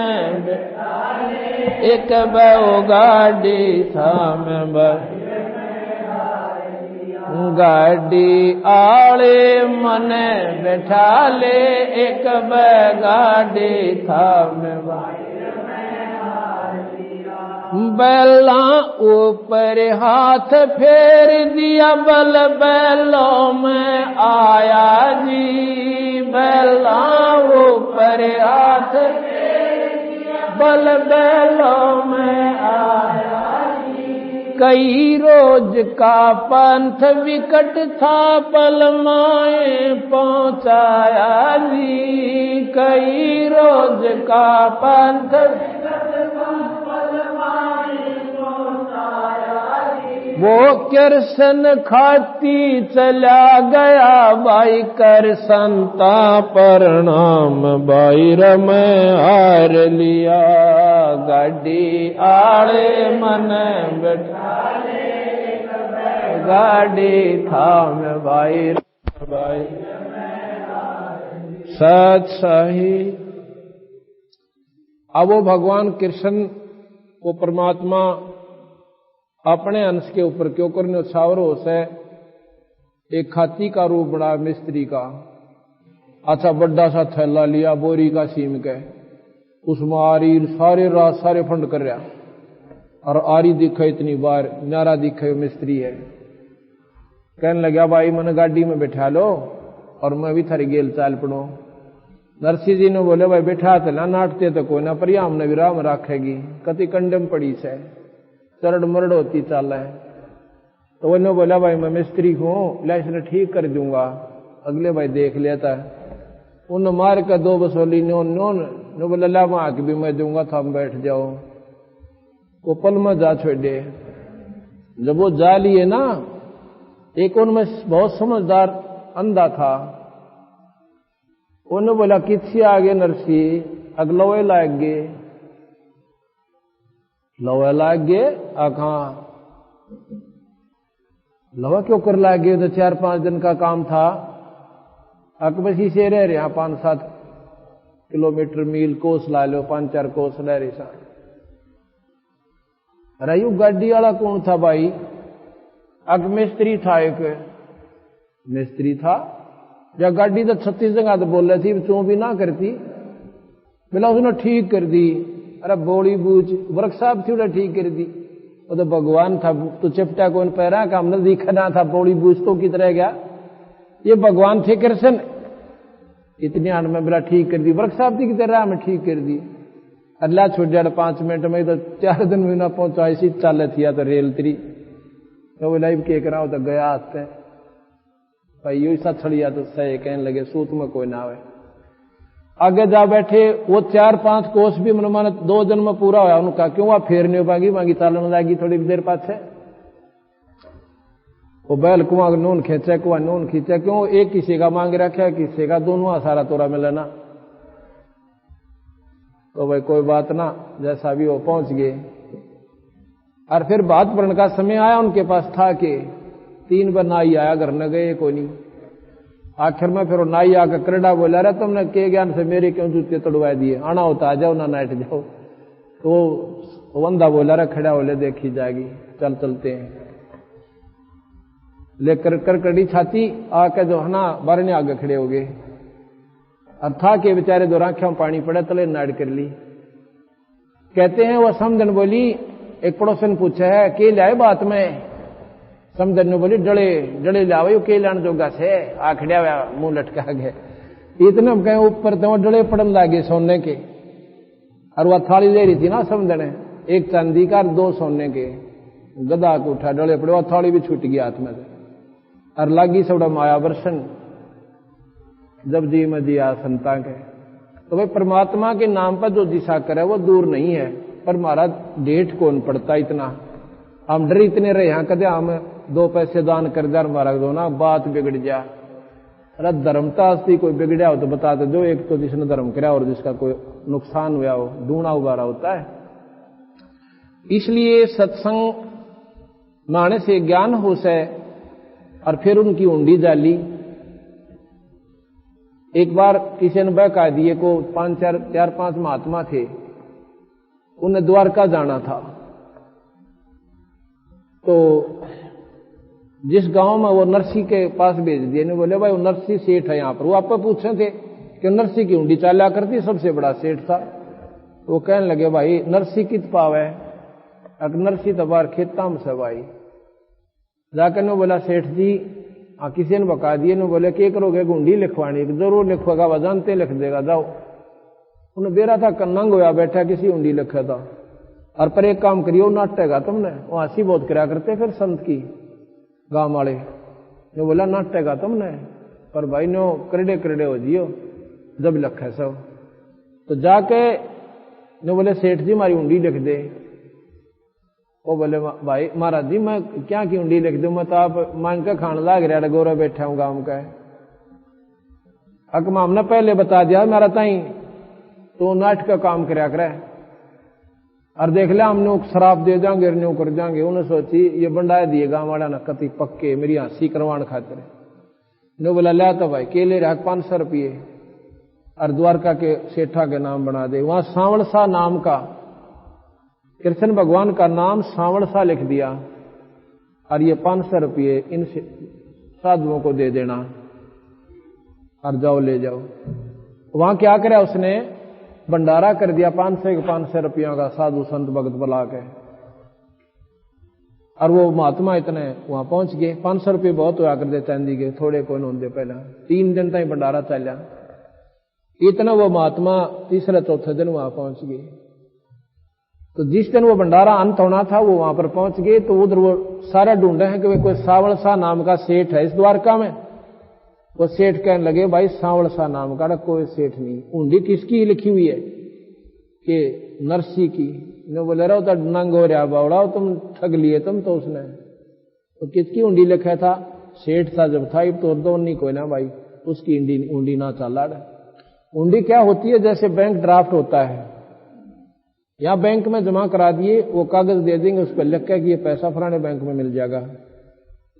एक बहु गाड़ी थाम भाई। गाड़ी आले मन बैठा ले, एक गाड़ी था में भाई। बैला ऊपर हाथ फेर दिया, बल बैलों में आया जी। बैला ऊपर हाथ फेर दिया, बल बैलों में आया। कई रोज का पंथ विकट था, पलमाए पहुंचाया जी। कई रोज का पंथ विकट था, पलमाए पहुंचाया जी। वो कृष्ण खाती चला गया भाई, कर संता प्रणाम भाई रमे हार लिया। गाड़ी आले मन बैठा ले, गाड़ी थाम भाई भाई। सच सही। अब वो भगवान कृष्ण को परमात्मा अपने अंश के ऊपर क्यों करने छावरों से एक खाती का रूप बना मिस्त्री का। अच्छा बड़ा सा थैला लिया बोरी का सीम के, उसमें आरी सारे रात सारे फंड कर रहा, और आरी दिखे इतनी बार न्यारा दिखे मिस्त्री है। कहने लगा भाई मैंने गाड़ी में बैठा लो और मैं भी थारी गेल चाल पड़ो। नरसिंह जी ने बोले भाई बैठा तो ना नाटते तो कोई ना, पर हमने विराम रखेगी, कति कंडम पड़ी से चरड़ मरड़ होती चाल है। तो उन्होंने बोला भाई मैं मिस्त्री हूं, लाइसेंस ठीक कर दूंगा। अगले भाई देख लेता है, उन मार का 2 बसोली नो बोला ला वहां की भी मैं दूंगा, था बैठ जाओ। वो पल में जा छोड़े। जब वो जा लिए ना, एक उनमें बहुत समझदार अंधा था, उन्होंने बोला किसी आगे नरसी अगलोए लाग गए, लोए लाग गए। आखा लोहा क्यों कर लाग गए, तो 4-5 दिन का काम था। अकबसी से रह रहे 5-7 किलोमीटर मील कोस ला लो, 5-4 कोस रह रहे सा। रयू गाड़ी वाला कौन था भाई? अग मिस्त्री था, एक मिस्त्री था। या गाड़ी तो 36 जगह तो बोल रही थी, चूं भी ना करती, बोला उसने ठीक कर दी। अरे बोली बूझ वर्कशॉप थी, उन्हें ठीक कर दी। वो तो भगवान था, तो चिपटा कौन पैरा काम न दिखना था, बोली बूझ तो की तरह गया। ये भगवान थे कृष्ण, इतने आन में बोला ठीक कर दी, वर्कशॉप थी की तरह में ठीक कर दी। अल्लाह छूट जाए 5 मिनट में, तो 4 दिन में ना पहुंचा, इसी चाल थी तो रेल तरी। तो बोला के करा तो गया आते भाई यू सा छड़िया तो सही कहने लगे, सूत में कोई ना आवे। आगे जा बैठे, वो 4-5 कोस भी मन माने 2 दिन में पूरा हुआ। उनका क्यों वहां फेर नहीं हो पाएगी, मांगी चालन लगी थोड़ी देर पाछे। वो बैल कुआं नून खींचे, कुआं नून खींचे, क्यों एक किसी का मांग रखा है, किसी का दोनों सारा तोरा मिले ना। तो भाई कोई बात ना, जैसा भी वो पहुंच गए। और फिर बात पढ़ने का समय आया, उनके पास था कि 3 बार नाई आया, घर न गए कोई नहीं। आखिर में फिर वो नाई आकर करड़ा बोला, रहा तुमने के ज्ञान से मेरे क्यों जूते तोड़वा दिए, आना होता आ जाओ ना नाइट जाओ। तो बंदा बोला, रहा खड़ा बोले देखी जाएगी, चल चलते हैं। लेकर करकड़ी छाती आके जो है ना बारने आगे खड़े हो गए और था के बेचारे दो आंखों में पानी पड़ा तले नाड़ कर ली। कहते हैं वह समझन बोली, एक पड़ोसन पूछा है के लाए बात में? समझन ने बोली डले डले लाओ के लान जोगा से आ खड़िया मुंह लटका गए। इतने हम कहें ऊपर तो डले पड़न लागे सोने के। और वह थाली ले रही थी ना समझने, एक चांदी का 2 सोने के। गदा को उठा डले पड़े, वह थाली भी छूट गया हाथ में से और लागी सबड़ा माया वर्षण जब जी में दिया संता के। तो भाई परमात्मा के नाम पर जो दिशा करे वो दूर नहीं है, पर हमारा डेट कौन पड़ता इतना। हम डर इतने रहे हैं कदे हम 2 पैसे दान कर दे हमारा दो ना बात बिगड़ जा। अरे धर्मता असली कोई बिगड़ा हो तो बताते दो, एक तो जिसने धर्म कराया और जिसका कोई नुकसान हुआ हो दूना उबारा होता है। इसलिए सत्संग माने से ज्ञान हो से और फिर उनकी उंडी जाली। एक बार किसी ने बहका दिए को 4-5 महात्मा थे, उन्हें द्वारका जाना था। तो जिस गांव में वो नरसी के पास भेज दिए ने बोले भाई वो नरसी सेठ है यहाँ पर। वो आप पूछे थे कि नरसी की उंडी चाला करती, सबसे बड़ा सेठ था। तो वो कहने लगे भाई नरसी कित पावे? अगर नरसी तो बाहर खेता में से भाई जाकर ने बोला सेठ जी किसी ने बका दिए ने बोले क्या करोगे? गुंडी लिखवानी? जरूर लिखवागा, वह जानते लिख देगा जाओ। उन्हें बेरा था कन्नंग होया बैठा किसी उंडी लिखा था। और पर एक काम करियो नाटेगा तुमने, वो हंसी बहुत कराया करते फिर संत की गांव वाले ने बोला नाटेगा तुमने, पर भाई नो करड़े करड़े हो जियो जब लखे सब। तो जाके ने बोले सेठ जी हमारी उंडी लिख दे। वो बोले भाई महाराज जी मैं क्या की उंडी लिख दूं, मैं तो आप मांग के खान लाग रहा गोरा बैठा हूं गांव का। हकमा हमने पहले बता दिया मेरा ताई तो नाट का काम कराया करे और देख लिया हमने शराब दे जाएंगे न्यू कर जाएंगे। उन्हें सोची ये बंडाए दिए गांव वाला ना कति पक्के मेरी हंसी करवाण खातिर। ने बोला लिया तो भाई केले रहा 500 रुपये और द्वारका के सेठा के नाम बना दे। वहां सांवड़सा नाम का कृष्ण भगवान का नाम सांवड़सा लिख दिया और ये 500 रुपये इन साधुओं को दे देना और जाओ ले जाओ। वहां क्या करे उसने भंडारा कर दिया 500 रुपयों का साधु संत भगत बुला के। और वो महात्मा इतने वहां पहुंच गए। 500 रुपये बहुत हुआ करते चांदी के, थोड़े कोई होंगे पहला। 3 दिन तक भंडारा चलिया। इतना वो महात्मा तीसरे चौथे दिन वहां पहुंच गए। तो जिस दिन वो भंडारा अंत होना था वो वहां पर पहुंच गए। तो उधर वो सारा ढूंढे हैं कि कोई सांवड़सा नाम का सेठ है इस द्वारका में। वो सेठ कहने लगे भाई सांवड़सा नाम का कोई सेठ नहीं। उंडी किसकी लिखी हुई है कि नरसी की। ने बोले रहो तो नंग हो रहा बावड़ा तुम ठग लिए तुम तो उसने। तो किसकी उंडी लिखा था? सेठ था जब था तो दो नहीं कोई ना भाई उसकी उंडी ना चला। उंडी क्या होती है? जैसे बैंक ड्राफ्ट होता है, या बैंक में जमा करा दिए वो कागज दे देंगे उस पर लिख के कि ये पैसा फलाने बैंक में मिल जाएगा।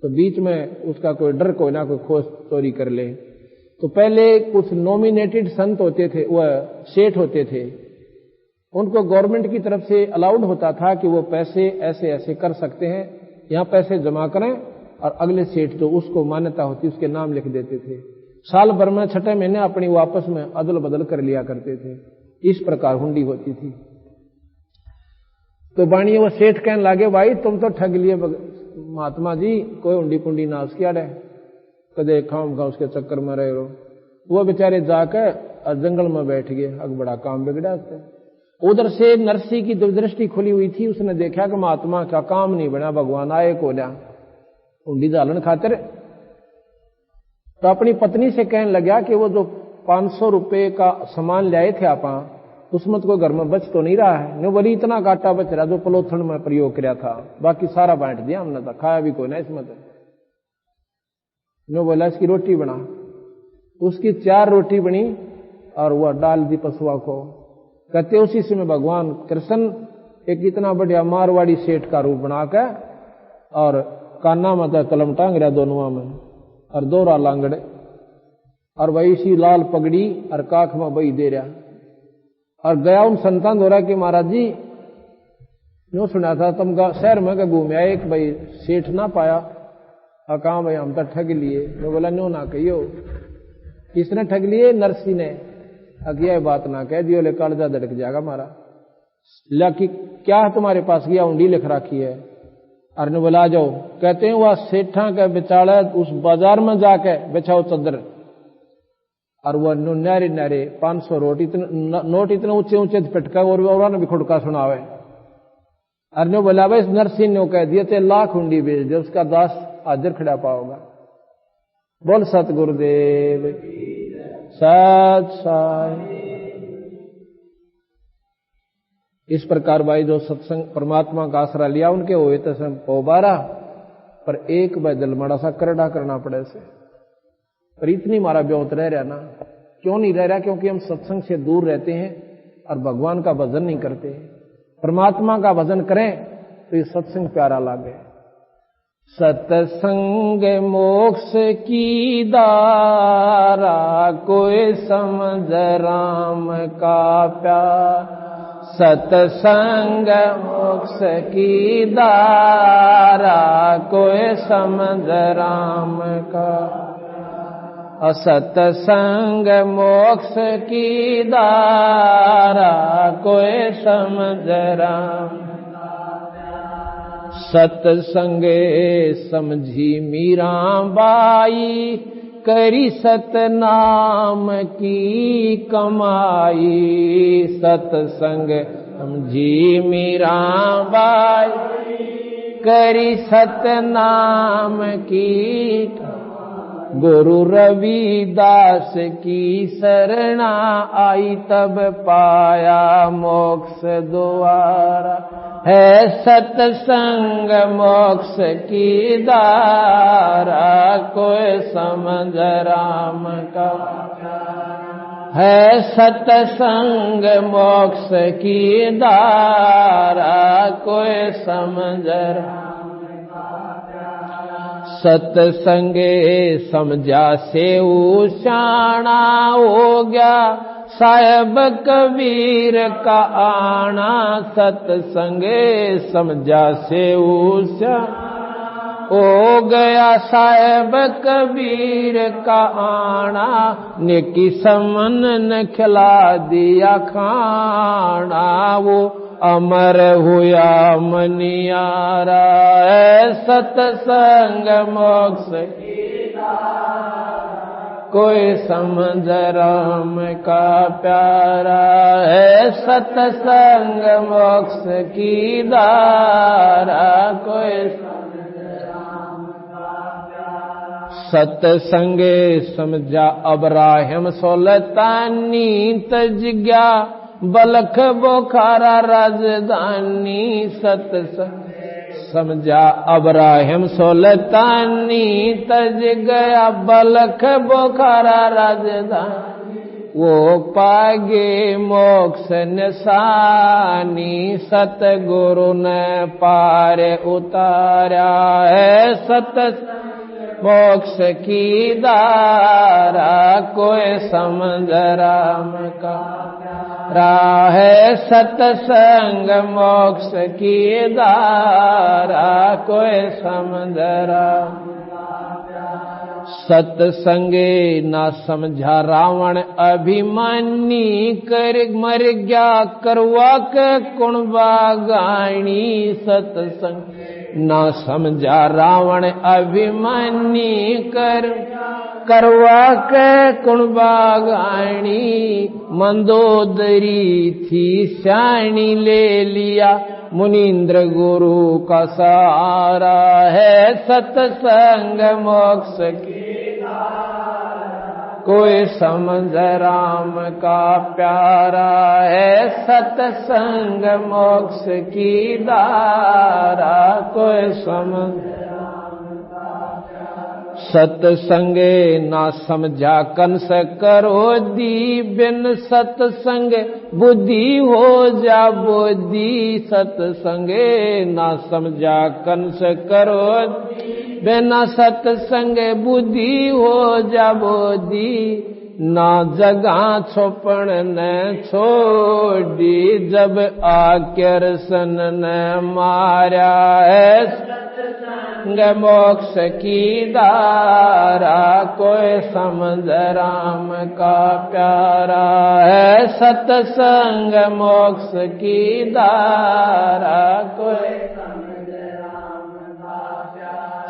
तो बीच में उसका कोई डर कोई ना कोई खोज चोरी कर ले। तो पहले कुछ नॉमिनेटेड संत होते थे, वह सेठ होते थे, उनको गवर्नमेंट की तरफ से अलाउड होता था कि वो पैसे ऐसे ऐसे कर सकते हैं, यहाँ पैसे जमा करें और अगले सेठ जो उसको मान्यता होती उसके नाम लिख देते थे। साल भर में 6 महीने अपनी वापस में अदल बदल कर लिया करते थे। इस प्रकार हुंडी होती थी। तो बाणी वो सेठ कहने लगे भाई तुम तो ठग लिए महात्मा जी, कोई हुंडी पुंडी ना उसकी अड़े कदे खाम खा उसके चक्कर में रहे रहो। वो बेचारे जाकर जंगल में बैठ गए। अब बड़ा काम बिगड़ा। उधर से नरसी की दृष्टि खुली हुई थी। उसने देखा कि महात्मा का काम नहीं बना, भगवान आए को लिया हुंडी डालन खातिर। तो अपनी पत्नी से कहने लगा कि वो जो 500 रुपये का सामान लाए थे आप उसमें तो कोई घर में बच तो नहीं रहा है। ने बोली इतना काटा बच रहा जो पलोथन में प्रयोग किया था, बाकी सारा बांट दिया हमने, तो खाया भी कोई ना इसमें। तो ने बोला इसकी रोटी बना। उसकी 4 रोटी बनी और वह डाल दी पशुआ को। कहते उसी समय भगवान कृष्ण एक इतना बढ़िया मारवाड़ी सेठ का रूप बनाकर और काना में कलम टांग रहा दोनों में और 2 लांगड़े और वही सी लाल पगड़ी और काख में बही दे रहा। और गया उन संतान हो रहा कि महाराज जी यूं सुना था तुम शहर में घूम आए एक भाई सेठ ना पाया कहा भाई हम तो ठग लिए। मैं बोला नो ना कहियो, किसने ठग लिए? नरसी ने। अगिया बात ना कह दियो, ले कालजा धड़क जाएगा मारा। लाकी क्या है तुम्हारे पास? गया ऊंडी लिख रखी है। अरे बोला जाओ। कहते हैं वह सेठा के बेचारा उस बाजार में जाके बेचाओ चदर, और वह नारे नारे 500 नोट इतने ऊंचे ऊंचे पटका और उन्होंने भी खुड़का सुनावे। अरे बोला भाई नरसिंह ने कह दिए थे लाख हुंडी बेच दे, उसका 10 हाजिर खड़ा पाओगा। बोल सतगुरुदेव सत साई। इस प्रकार भाई जो सत्संग परमात्मा का आसरा लिया उनके हुए तो सब पोबारा, पर एक बदल मड़ा सा करड़ा करना पड़े से। पर इतनी मारा ब्योत रह रहा ना, क्यों नहीं रह रहा? क्योंकि हम सत्संग से दूर रहते हैं और भगवान का भजन नहीं करते। परमात्मा का भजन करें तो ये सत्संग प्यारा लागे। सत्संग मोक्ष की दारा, कोई समझ राम का प्यार। सत्संग मोक्ष की दारा, कोई समझ राम का। सत्संग मोक्ष की दारा, कोई समझ राम। सत्संगे समझी मीरा बाई, करी सतनाम की कमाई। सत्संग समझी मीरा बाई, करी सतनाम की। गुरु रविदास की शरणा आई, तब पाया मोक्ष द्वारा। है सत्संग मोक्ष की दारा, कोई समझ राम का। है सत्संग मोक्ष की दारा, कोई समझ राम। सत्संगे समझा से उशाना, हो गया साहेब कबीर का आना। सत्संगे समझा से उषा, हो गया साहेब कबीर का आना। नेकी समन न खिला दिया खाना, वो अमर हुआ मनियारा। सत्संग मोक्ष की दारा, कोई समझ राम का प्यारा। है सत्संग मोक्ष की दारा, कोई समझ राम का प्यारा। सत्संगे समझा अब्राहिम सुल्तानी, तज गया बलख बोखारा राजधानी। सत्संग समझा अब्राहिम सुल्तानी, तज गया बलख बोखारा राजधानी। वो पागे मोक्ष निशानी, सतगुरु ने पार उतारा। है सत्संग मोक्ष की दारा, कोई समझ राम का। राह सत्संग मोक्ष की दारा, कोई समझ राम। सत्संगे ना समझा रावण अभिमानी, कर मर गया करवा के कुणबा गाणी। सत्संग ना समझा रावण अभिमानी, करवा के कुणबा गाणी। मंदोदरी थी श्याणी, ले लिया मुनीन्द्र गुरु का सहारा। है सत्संग मोक्ष की दारा, कोई समझ राम का प्यारा। है सत्संग मोक्ष की दारा, कोई समझ। सत्संगे ना समझा कंस करो दी, बिन सत्संग बुद्धि हो जा बोधी। सत्संगे ना समझा कंस करो दी, बिना सत्संग बुद्धि हो जा बोधी। ना जगह छोपण न छोड़ी, जब आकर सन न मारा है सत्संग मोक्ष की धारा, कोई समझ राम का प्यारा है सत्संग मोक्ष की धारा, कोई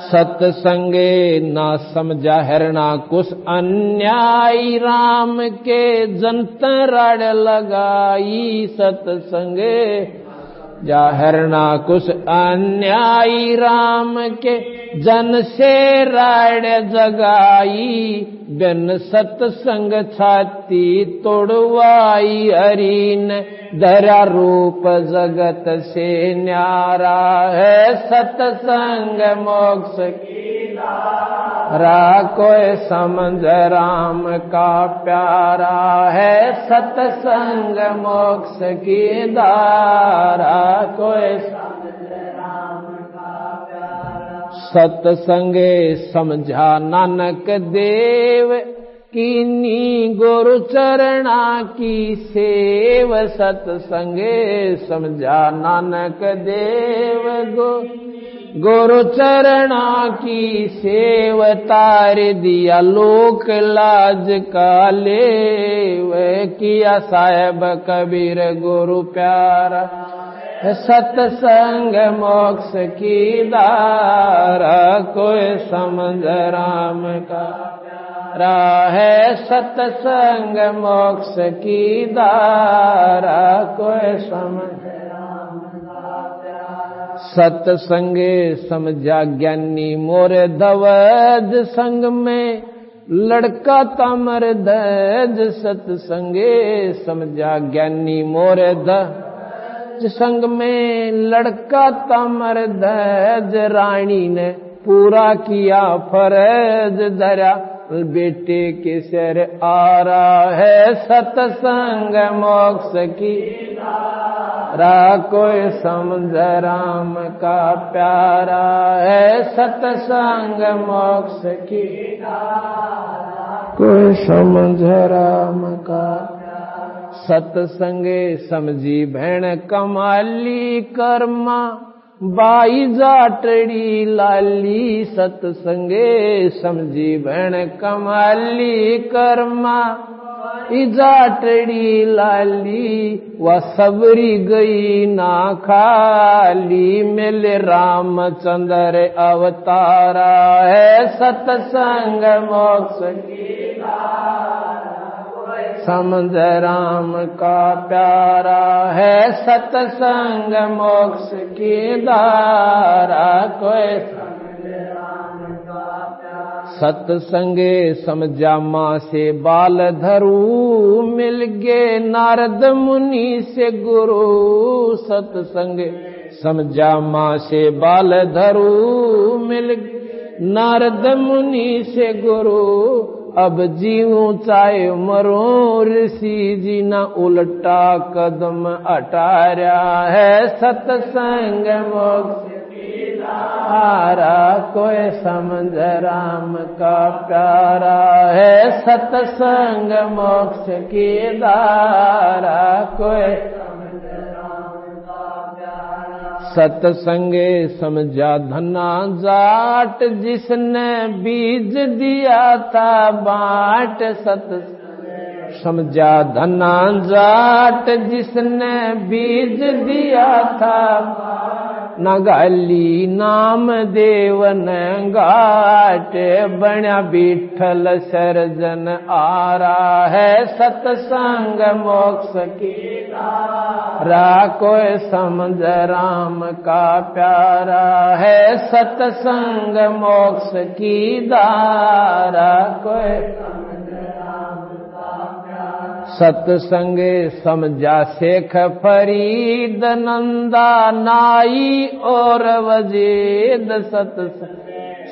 सत्संगे ना समझा हरना कुछ अन्यायी, राम के जंतराड़ लगाई सत्संगे जा हरना कुछ अन्यायी, राम के जन से राड़ जगाई, बिन सत्संग छाती तोड़वाई, हरि ने धरा रूप जगत से न्यारा है सत्संग मोक्ष की धारा, कोई समझ राम का प्यारा है सत्संग मोक्ष की धारा, कोई सत्संगे समझा नानक देव कीनी, गुरु चरणा की सेव सत्संगे समझा नानक देव गुरु चरणा की सेव, तार दिया लोक लाज का लेव, किया साहेब कबीर गुरु प्यारा सत्संग मोक्ष की धारा, कोई समझ राम का है सत्संग मोक्ष की धारा, कोई समझ सत्संगे समझा ज्ञानी मोर धवज, संग में लड़का तामर धज, सत्संगे समझा ज्ञानी मोर धज, संग में लड़का तामर धज, रानी ने पूरा किया फर्ज धरा, बेटे के सिर आ रहा है सत्संग मोक्ष की धारा, कोई समझ राम का प्यारा है सत्संग मोक्ष की धारा, कोई समझ राम का सत्संगे समझी भैण कमाली, कर्मा बाई जाटड़ी लाली, सत्संगे समझी भैण कमाली, कर्मा जाटड़ी लाली, वह सबरी गई ना खाली, मिले रामचंद्र अवतारा है सत्संग मोक्ष की धारा, समझ राम का प्यारा है सत्संग मोक्ष की धारा, कोई सत्संगे समझा माँ से बाल धरू, मिल गए नारद मुनि से गुरु, सत्संगे समझा माँ से बाल धरू, मिल नारद मुनि से गुरु, अब जीऊं चाहे मरूं ऋषि जी ना उल्टा कदम अटारा है सत्संग मोक्ष की धारा, कोई समझ राम का प्यारा है सत्संग मोक्ष की धारा, कोई सत्संगे समझा धना जाट, जिसने बीज दिया था बाट, सत्संग समझा धना जाट, जिसने बीज दिया था नगाली, नाम देव न घाट, बण्या विठल सर्जन आ रहा है सत्संग मोक्ष की धारा, कोई समझ राम का प्यारा है सत्संग मोक्ष की धारा, कोई सत्संगे समझा शेख फरीद नंदा नाई और वजीद, सत्संग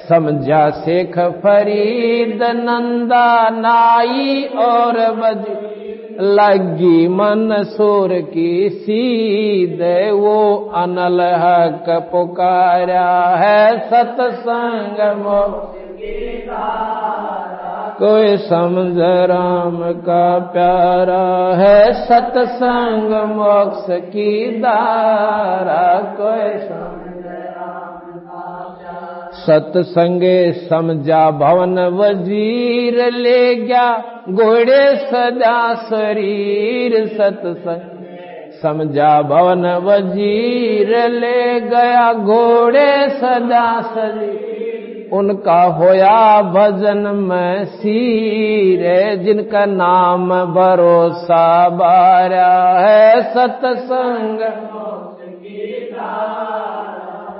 समझा शेख फरीद नंदा नाई और वजीद, लगी मन सूर की सीधे वो अनल हक पुकारा है सतसंग मोक्ष की धारा कोई समझ राम का प्यारा है सतसंग मोक्ष की धारा कोई समझ राम का प्यारा सतसंगे समझा भवन वजीर ले गया घोड़े सजा शरीर सतसंग समझा भवन वजीर ले गया घोड़े सजा शरीर उनका होया भजन में सीर जिनका नाम भरोसा बारा है सतसंग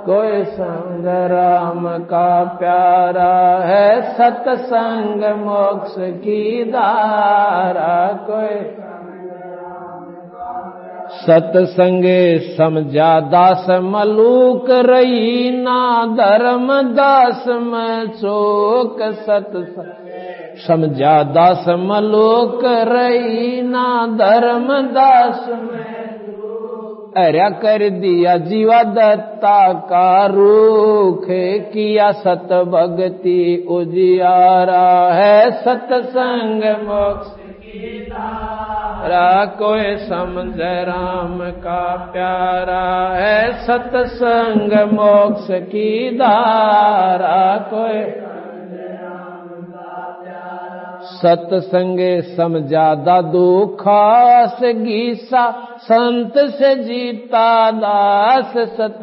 कोई संग राम का प्यारा है सतसंग मोक्ष की धारा कोई सतसंगे समझा दास मलूक रही ना धर्म दास में चोक सतसंग समझा दास मलूक रही ना धर्म दास में अर्या कर दिया जीवा दत्ता का रूख किया सत भक्ति उजियारा है सतसंग मोक्ष की धारा कोई समझ राम का प्यारा है सतसंग मोक्ष की धारा कोई सतसंगे समझा दादू खास गीसा संत से जीता दास सत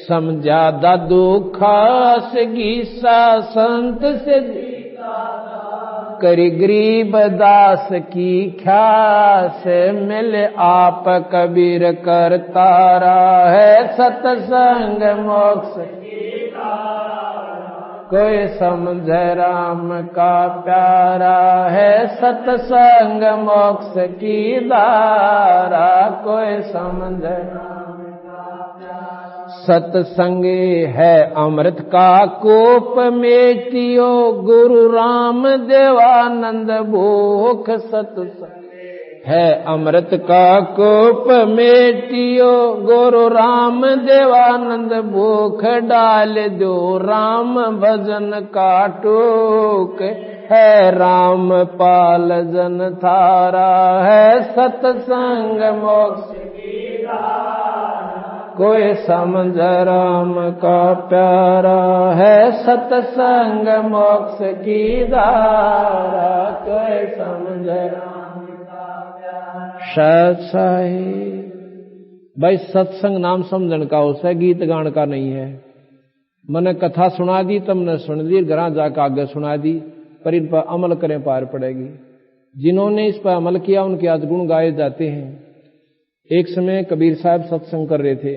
समझा दादू खास गीसा संत से जीता करी गरीब दास की ख्यास मिले आप कबीर करतारा है सतसंग मोक्ष कोई समझ राम का प्यारा है सतसंग मोक्ष की धारा कोई समझ सतसंगे है अमृत का कोप मेटियो गुरु राम देवानंद भूख सतसंग है अमृत का कोप मेटियो गुरु राम देवानंद भूख डाल दो राम भजन का टोक है राम पाल जन थारा है सतसंग मोक्ष की धारा कोई समझ राम का प्यारा है सतसंग मोक्ष की धारा कोई समझ राम भाई सत्संग नाम समझन का उसे गीत गान का नहीं है। मैंने कथा सुना दी तुमने सुन दी घर जाकर आगे सुना दी पर इन पर अमल करें पार पड़ेगी। जिन्होंने इस पर अमल किया उनके आज गुण गाए जाते हैं। एक समय कबीर साहब सत्संग कर रहे थे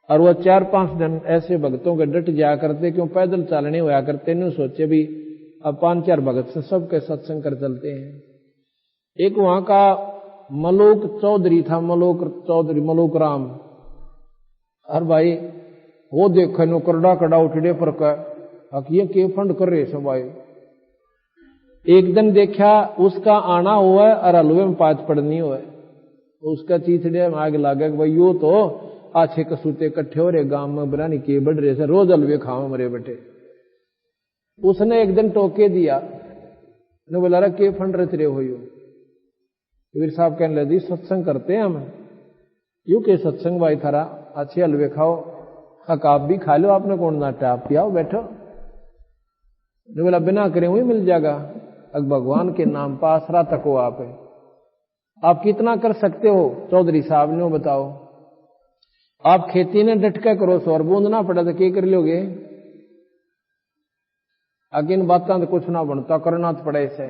और वह 4-5 दिन ऐसे भक्तों के डट जाया करते क्यों पैदल चलने होया करते नहीं सोचे भी अब 5-4 भगत से सबके सत्संग कर चलते हैं। एक वहां का मलोक चौधरी था, मलोक चौधरी मलोक राम। और भाई वो देखे नो करड़ा कड़ा उठड़े पर ये के फंड कर रहे सब भाई। एक दिन देखा उसका आना हुआ है और हलवे में पाँच पड़नी हुआ है। उसका चीथड़े में आग लागे भाई यो तो आछे कसूते इकट्ठे हो रहे गांव में बनानी के बढ़ रहे से रोज हलवे खाओ मरे बेटे। उसने एक दिन टोके दिया ने बोला रहा के फंड रच रहे हो। कबीर साहब कहने लगे सत्संग करते हैं हम। यू के सत्संग भाई थारा अच्छे हलवे खाओ हक आप भी खा लो आपने कौन नाटा आप पियाओ बैठो। ने बोला बिना करे हुई मिल जाएगा। अब भगवान के नाम पर आसरा तक हो आप कितना कर सकते हो। चौधरी साहब ने बताओ आप खेती ने डटका करो सौर बूंद ना पड़ा तो क्या कर लोगे। आगे इन बातों तो कुछ ना बनता करना तो पड़े इसे।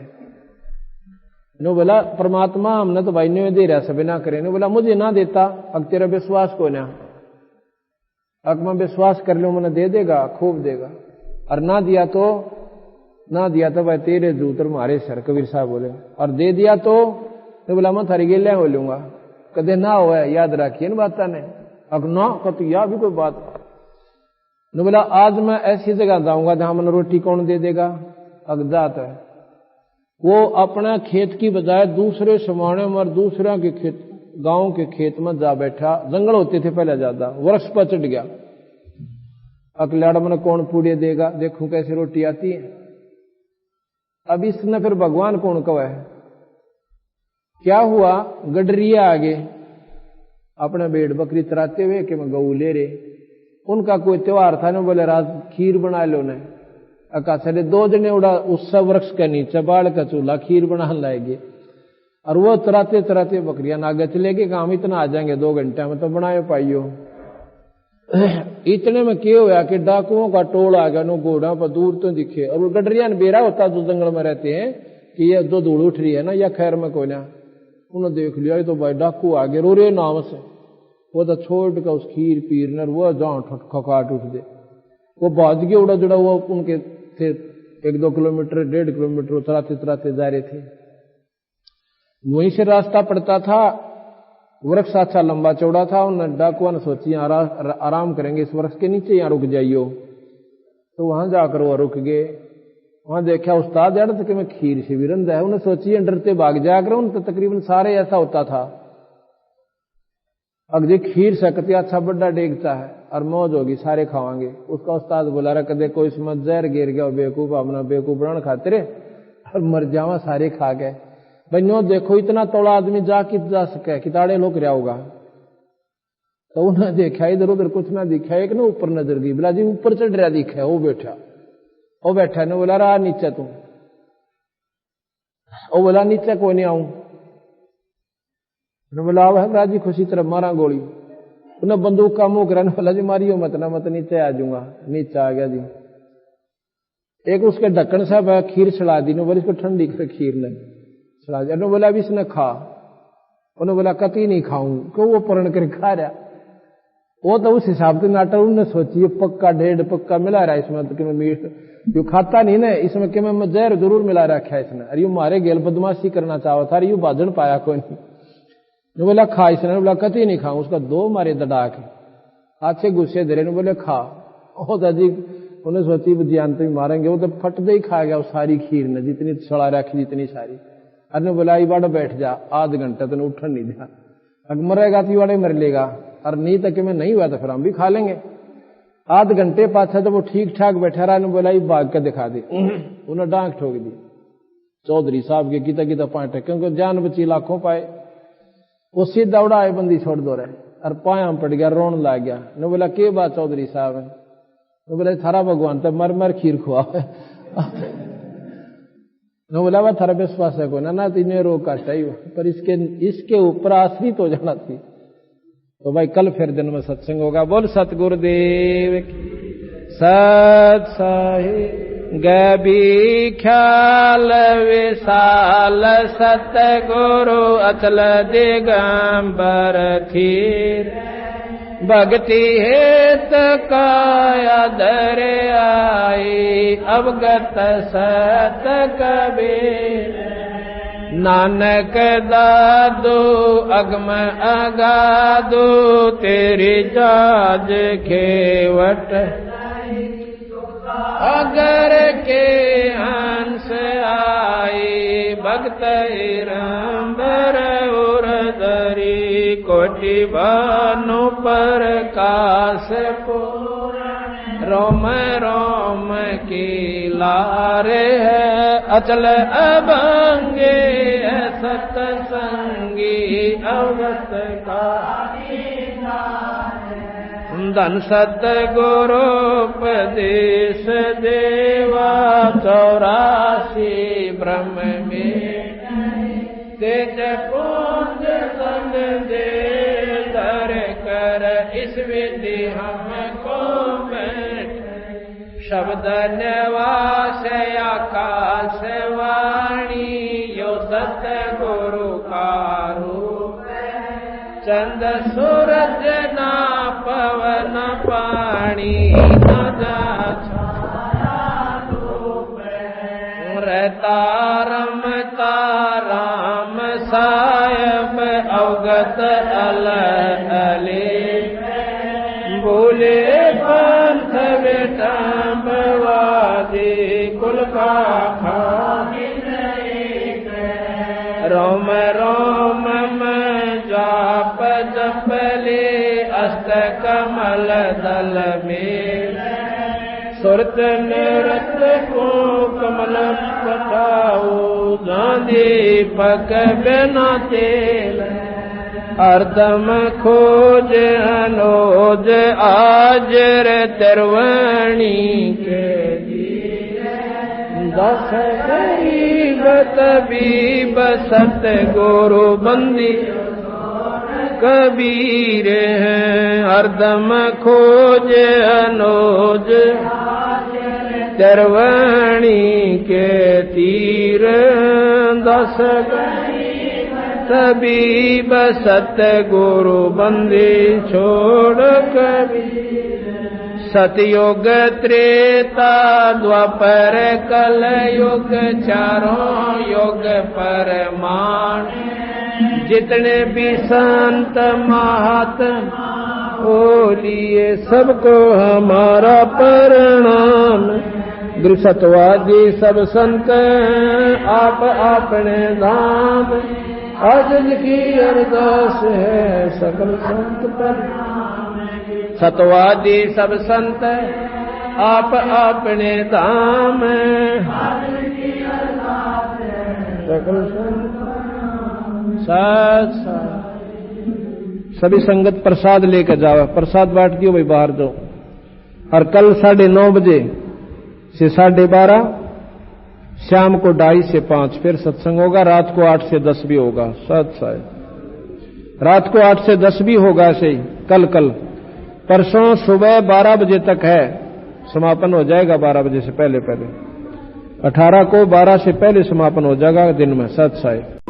नो बोला परमात्मा हमने तो भाई ने दे रहा सब ना करे। बोला मुझे ना देता अब तेरा विश्वास को ना अब मैं विश्वास कर लो मैंने दे देगा खूब देगा। और ना दिया तो भाई तेरे जूतर मारे सर। कबीर साहब बोले और दे दिया तो बोला मैं थारी गेलिया हो लूंगा कदे ना हो याद रखिए इन बात ने। अब ना कत या भी कोई बात ने। बोला आज मैं ऐसी जगह जाऊंगा जहां मैंने रोटी कौन दे देगा। अब जात है वो अपना खेत की बजाय दूसरे समाने में और दूसरा के खेत, गांव के खेत में जा बैठा। जंगल होते थे पहले ज्यादा, वृक्ष पर चढ़ गया। अकलाड़ में कौन पूड़े देगा, देखूं कैसे रोटी आती है। अब इसने फिर भगवान कौन कवा है। क्या हुआ, गडरिया आगे अपने भेड़ बकरी चराते हुए कि मैं गऊ ले रहे। उनका कोई त्योहार था ना, बोले रात खीर बना लो ने। अका चले 2 जने उड़ा उस वृक्ष के नीचे बाढ़ का चूल्हा खीर बना लाएंगे। और वो चराते चराते बकरियां आगे चले गए, काम इतना आ जाएंगे 2 घंटे में तो बनाए पाइयो। इतने में क्या हुआ कि डाकुओं का टोल आ गया, नो घोड़ा पर दूर तो दिखे। और गडरिया ने बेरा होता जो जंगल में रहते हैं कि ये जो धूल उठ रही है ना, या खैर में कोई ना, उन्होंने देख लिया ये तो भाई डाकू आ गए, रो रे नाम से। वो तो छोड़ कर उस खीर पीर वो जान खकाट उठ दे। वो भाज के उड़ा जुड़ा हुआ उनके थे 1-2 किलोमीटर 1.5 किलोमीटर चराते चराते जा रहे थे। वहीं से रास्ता पड़ता था, वृक्ष अच्छा लंबा चौड़ा था। उन डाकुआ ने सोची आराम करेंगे इस वृक्ष के नीचे, यहाँ रुक जाइयो। तो वहां जाकर वो रुक गए। वहां देखा उस्ताद यार तो कि मैं खीर से भी रंधा है। उन्हें सोचिए डरते भाग जाकर, उन तो तकरीबन सारे ऐसा होता था। अब जे खीर सकती अच्छा बड़ा डेगता है और मौज होगी, सारे खावांगे। उसका उस्ताद बोला रहा कदे कोई इसमें जहर गिर गया बेवकूफ, अपना बेवकूफ बनाना खाते रहे और मर जावा, सारे खा गए। भाई नो देखो इतना तोड़ा आदमी जा सके, किताड़े लोग रहा होगा। तो उन्हें देखा इधर उधर कुछ ना दिखा। एक ना ऊपर नजर गई, बोला जी ऊपर चढ़ रहा दिखा। वो बैठा ने बोला रहा नीचे तू। वो बोला नीचे कोई नहीं आऊं। बोला राजी खुशी तरफ मारा गोली। उन्हें बंदूक का मुंह करा, बोला जी मारियो मत ना, मत नीचे आ जाऊंगा। नीचे आ गया जी। एक उसके ढक्कन से खीर चढ़ा दी, बोले इसको ठंडी कर खीर ने चढ़ा दिया। बोला अभी इसने खा। उन्होंने बोला कती नहीं खाऊं, क्यों वो परण कर खा रहा। वो तो उस हिसाब से नाटक उन्होंने सोची पक्का 1.5 पक्का मिला रहा है इसमें, तो कि मैं मीठ जो खाता नहीं ना इसमें कि मैं जहर जरूर मिला रखा है इसने। अरे यू मारे गेल बदमाशी करना चाहो था, यू बाजन पाया कोई नहीं। बोला खा इसने, बोला कती नहीं खाऊं। उसका 2 मारे दड़ा के हाथ से गुस्से दे रहे, बोले खा। ओ दादी उन्हें सोची वो जानते ही मारेंगे, वो तो फट दे ही खा गया वो सारी खीर ने, जितनी छड़ा रखी जितनी सारी। अरे बोला ई बाड़ा बैठ जा, आध घंटा तो उठन नहीं दिया। अगर मरेगा तो वाड़े मर लेगा, और नहीं तक मैं नहीं हुआ तो फिर हम भी खा लेंगे। आध घंटे पाछा जब वो ठीक ठाक बैठा रहा, बोला ये भाग के दिखा दे। उन्हें डांक ठोक दी। चौधरी साहब के किता पाटे, क्योंकि जान बची लाखों पाए। वो सीधा उड़ाए बंदी छोड़ दो रहे और पाया पड़ गया, रोन लग गया। ने बोला के बात चौधरी साहब है। ने बोला थारा भगवान तो मर मर खीर खुआ। ने बोला वह थारा विश्वास है कोई ना, तीन रोग काटा ही पर इसके ऊपर आश्रित हो जाना थी। तो भाई कल फिर दिन में सत्संग होगा। बोल सतगुरुदेव सत साहि गभी ख्याल विशाल सतगुरु अचल दिगंबर थीर भक्ति हेत काया दर आई अवगत सत कबीर नानक दादू अगम अगादू तेरी जाज खेवट अगर के हंस आई भक्त रंबर उर दरी कोटि भानु पर काश रोम रोम की लारे है अचल अभंगे सतसंगी अवगत का धन सतगुरुपदेश देवा 84 ब्रह्म में तेज पुंज संग दे धर कर इस विधि हमको शब्द निवास आकाश वाणी यो सतगुरु का रूप चंद सूरज ना पवन पानी रहता रमता राम सायब अवगत अले बोले पंथ बेटम्बवादी कुल का रोम रोम में जाप जपले अष्ट कमल दल में सुरत नृत को कमल पठाओ दीपक बिना तेल अर्दम खोज अनोज आजर तिरवणी के दस गरीब तबीब सत गुरु बंदी कबीर हैं हरदम खोज अनोज तिरवणी के तीर दस तबीब सत गुरु बंदी छोड़ कबीर सतयुग त्रेता द्वापर कल युग चारों युग परमाण जितने भी संत महात्मा बोलिए सबको हमारा प्रणाम। सतवादी सब संत आप अपने धाम आज की अरदास है सकल संत पर। सतवादी सब संत आप अपने धाम सकल संत साथ सभी संगत प्रसाद लेकर जाओ। प्रसाद बांट दियो भाई बाहर दो। और कल 9:30 बजे से 12:30 शाम को 2:30 से 5 फिर सत्संग होगा। रात को 8 से 10 भी होगा। रात को 8 से 10 भी होगा। ऐसे ही कल परसों सुबह 12 बजे तक है, समापन हो जाएगा 12 बजे से पहले। 18 को 12 से पहले समापन हो जाएगा दिन में। सत साहिब।